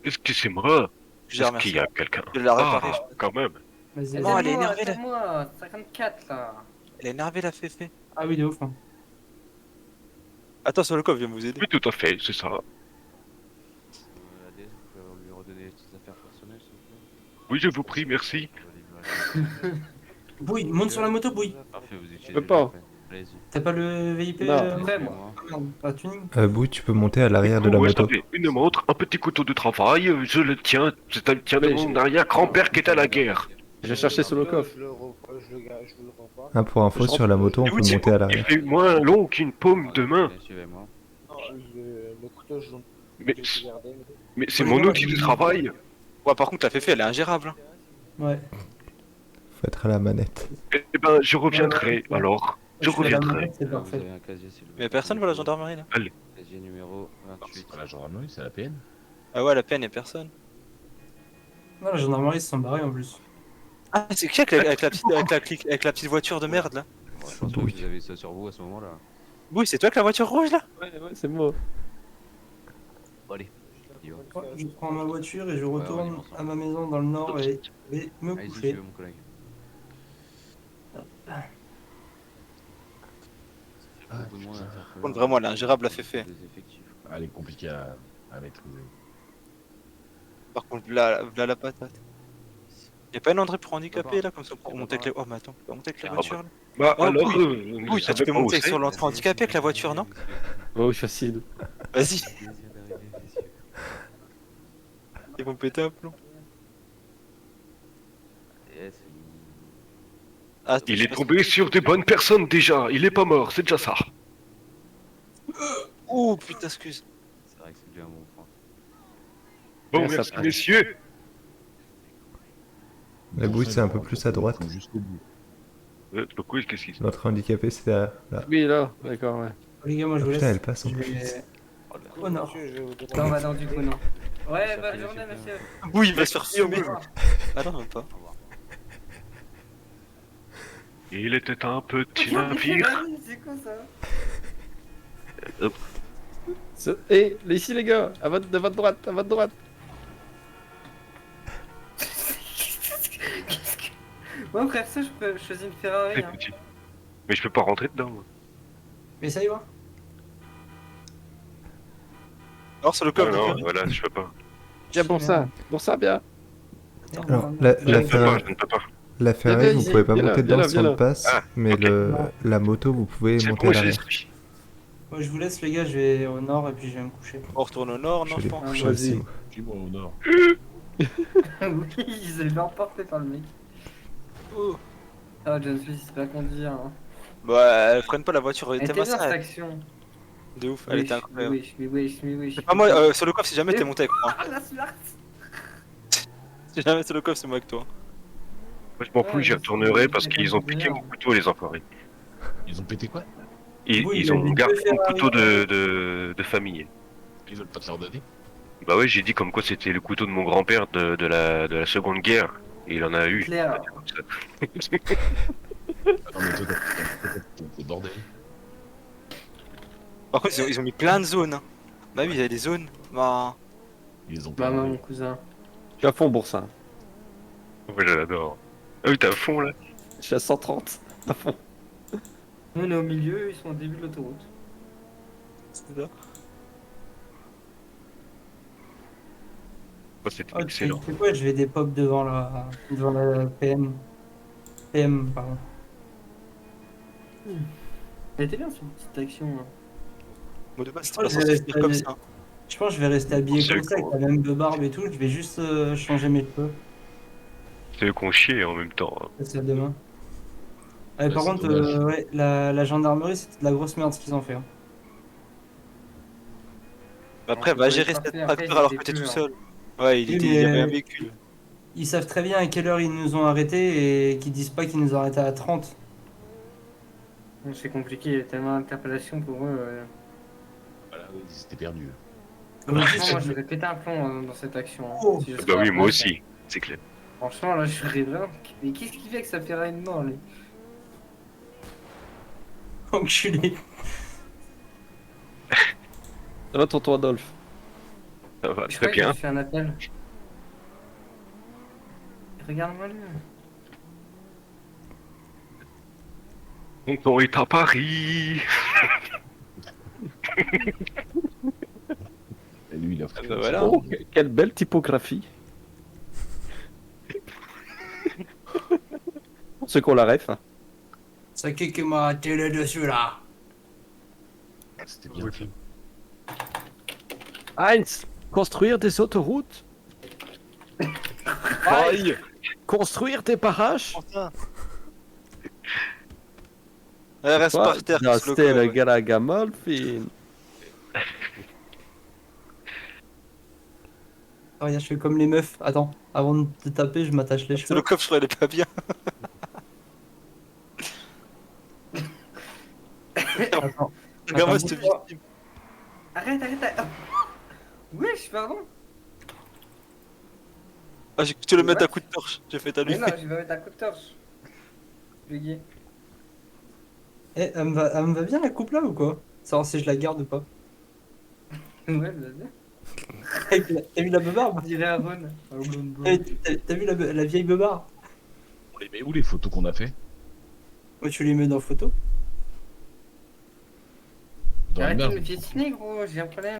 Excusez-moi. Je Est-ce la qu'il y remercie. a quelqu'un? Je l'ai réparé. Ah, quand même. Vas-y. Non, elle est C'est moi, énervée, c'est là. moi, 54 là. Elle est énervée la féfé. Ah oui, de ouf. Hein. Attends, Solokov vient vous aider. Oui, tout à fait, c'est ça. La DS, vous pouvez lui redonner ses affaires personnelles, s'il vous plaît. Oui, je vous prie, merci. Bouille, monte sur la moto, Bouille. Parfait, vous utilisez. peux pas. Allez-y. T'as pas le VIP Non. Après, moi. Ah, merde, pas tuning. Bouille, tu peux monter à l'arrière de la Moi, moto. j'avais une montre, un petit couteau de travail, je le tiens. C'est un tien de Mais mon arrière-grand-père qui est à la guerre. J'ai cherché Solokov. Pour info, sur la moto, on peut monter à Il l'arrière. fait moins long qu'une paume de main. Allez, suivez-moi. Mais c'est mon outil de travail. Ouais, par contre, la féfé elle est ingérable. Hein. Ouais. Faut être à la manette. Eh ben, je reviendrai, alors. Je suis à la reviendrai. manette, c'est Là, vous parfait. avez un casier, s'il vous plaît. Mais personne voit la gendarmerie là. Casier numéro 28. C'est pas la gendarmerie, c'est la PN. Ah ouais, la peine, y'a personne. Non, la gendarmerie, ils se sont barrés en plus. Ah, c'est qui avec la petite voiture de merde là? Bon, je pense pas que vous avez ça sur vous à ce moment-là. Oui, c'est toi avec la voiture rouge là? Ouais, c'est moi. Bon, allez. y va. Ouais, je prends ma voiture et je Ouais, on y retourne va ensemble. à ma maison dans le nord et je vais me Allez-y, coucher. je mon collègue. Ah, Beaucoup de monde putain. interpellé. Par contre, vraiment, elle est ingérable à Féfé. Des effectifs. Elle est compliquée à maîtriser. Par contre, là la patate. Y'a pas un endroit pour handicapé là, comme ça pour monter avec les. Oh, mais attends, on peut monter avec la Ah, voiture là. Bah Oh, alors, oui. Oui, ça tu peux va pas où monter c'est. sur l'entrée handicapé avec la voiture, non? Oh, facile. Vas-y, Plaisir d'arriver, messieurs. ils vont péter un plomb. Yes. Ah, Il est tombé sur des bonnes personnes déjà. Il est pas mort, c'est déjà ça. Oh putain, excuse. C'est vrai que c'est bien mon France. Bon, Ouais, ça merci passe. messieurs. La bouille, c'est un peu plus à droite. Jusqu'au bout. Pourquoi qu'est-ce qui se passe? Notre handicapé, c'est là. Oui, là, d'accord, ouais. Les gars, moi je Ah, vous putain, laisse. elle passe en Je plus. vais au nord. Non, bah non, du coup, non. Ouais, bonne journée, monsieur. Oui, il va se faire fumer. Ah non, même pas. Il était un petit navire. C'est quoi ça? Hé, ici les gars, de votre droite, à votre droite. Moi, bref, ça, je choisis une Ferrari. C'est Hein. petit. Mais je peux pas rentrer dedans. Moi. Mais ça y va. Alors, sur le Ah coffre, non, voilà, je peux pas. Bien pour ça, bien. Alors, la Je ne peux pas, Ferrari, je ne peux pas. la Ferrari, vous ici, pouvez pas viens là, monter viens dedans là, sans viens le pass, Ah, mais ok. la moto, vous pouvez C'est monter bon, à j'ai l'arrière. l'esprit. Moi je vous laisse les gars, je vais au nord et puis je vais me coucher. on retourne au nord, non, Je je vais pense. coucher vas-y. aussi, moi. Dis-moi au nord. oui, ils se fait emporter par le mec. Oh. Ah, John Smith, c'est pas conduire. Hein. Bah, elle freine pas la voiture, elle Elle était était bien cette massacre. action. De ouf, elle était incroyable. Oui. C'est pas moi, sur le coffre, si jamais t'es monté avec moi. Ah, la smart. Si jamais sur le coffre, c'est moi avec toi. Moi, je m'en fous, Ouais, j'y je retournerai sais, parce c'est qu'ils pas ont piqué bizarre. mon couteau, les enfoirés. Ils ont pété quoi? Oui, Ils il ont avait gardé deux mon Ferrari. couteau de famille. Ils veulent pas te leur donner? Bah ouais, j'ai dit comme quoi c'était le couteau de mon grand-père de la Seconde Guerre. Et il en a eu. Claire. Comme ça. Ah non, mais toi, t'es bordel. Par contre, ils ont mis plein de zones. Hein. Bah oui, il y a des zones. Bah. Ils ont Bah, pas. moi, mon cousin. Je suis à fond pour ça. Ouais, je l'adore. Ah oui, t'es à fond là. Je suis à 130, à fond. Nous, on est au milieu, ils sont au début de l'autoroute. C'est ça. Oh, c'était Oh, tu excellent. sais quoi, je vais des pop devant la PM. PM, pardon. Elle était bien, cette petite action. Hein. Moi de base, c'était Oh, pas je censé vais se dire comme rester- ça. Je pense que je vais rester habillé C'est comme ça avec cool. la même barbe et tout. Je vais juste changer mes cheveux. C'est eux qu'on chie en même temps. Hein. Ça, c'est demain. Ouais, Ouais, par c'est contre, dommage. ouais, la gendarmerie, c'était de la grosse merde ce qu'ils ont fait. Hein. Après, Alors, va vous gérer pouvez cette pas faire, tracteur alors il que était t'es tout plus, seul. Ouais, Oui, il y avait un mais- véhicule. Ils savent très bien à quelle heure ils nous ont arrêtés et qu'ils disent pas qu'ils nous ont arrêtés à 30. C'est compliqué, il y a tellement d'interpellations pour eux. Voilà, oui, ils étaient perdus. Franchement, moi, j'aurais pété un plomb dans cette action. Hein. Oh. Si je Bah serais à oui, la moi place, aussi, c'est clair. Franchement, là, je serais vraiment. Mais qu'est-ce qu'il fait que ça fait rien de mort, lui? Enculé. Ça va, tonton Adolphe? Ça va Je très crois que bien. j'ai fait un appel. Regarde-moi lui. Tonton est à Paris. Et lui, il a fait. Voilà. Oh, quelle belle typographie. Pour ceux qu'on la ref. Hein. C'est qui m'a attelé dessus là? C'était bien fait. Heinz, construire des autoroutes. Aïe. Construire des barrages. Putain. Elle reste par terre. Da sous le stelle corps, ouais. Galaga Malfin. Oh, regarde, je fais comme les meufs. Attends, avant de te taper, je m'attache les Sous cheveux. le coffre, je crois, elle est pas bien. Attends. Regarde-moi Attends, cette bouge pas. victime. Arrête. Wesh, pardon. Ah, j'ai tu le mettre à coup de torche. J'ai fait Mais non, allumer. je vais mettre un coup de torche. Bugué. Eh, elle me va bien la coupe là ou quoi? Savoir si je la garde ou pas. Ouais, vas-y. T'as vu la beubarde? On dirait Aaron. T'as vu la vieille beubarde? On les met où les photos qu'on a fait? Ouais, tu les mets dans photo. Dans la Arrête de merde. me piétiner, gros, j'ai un problème.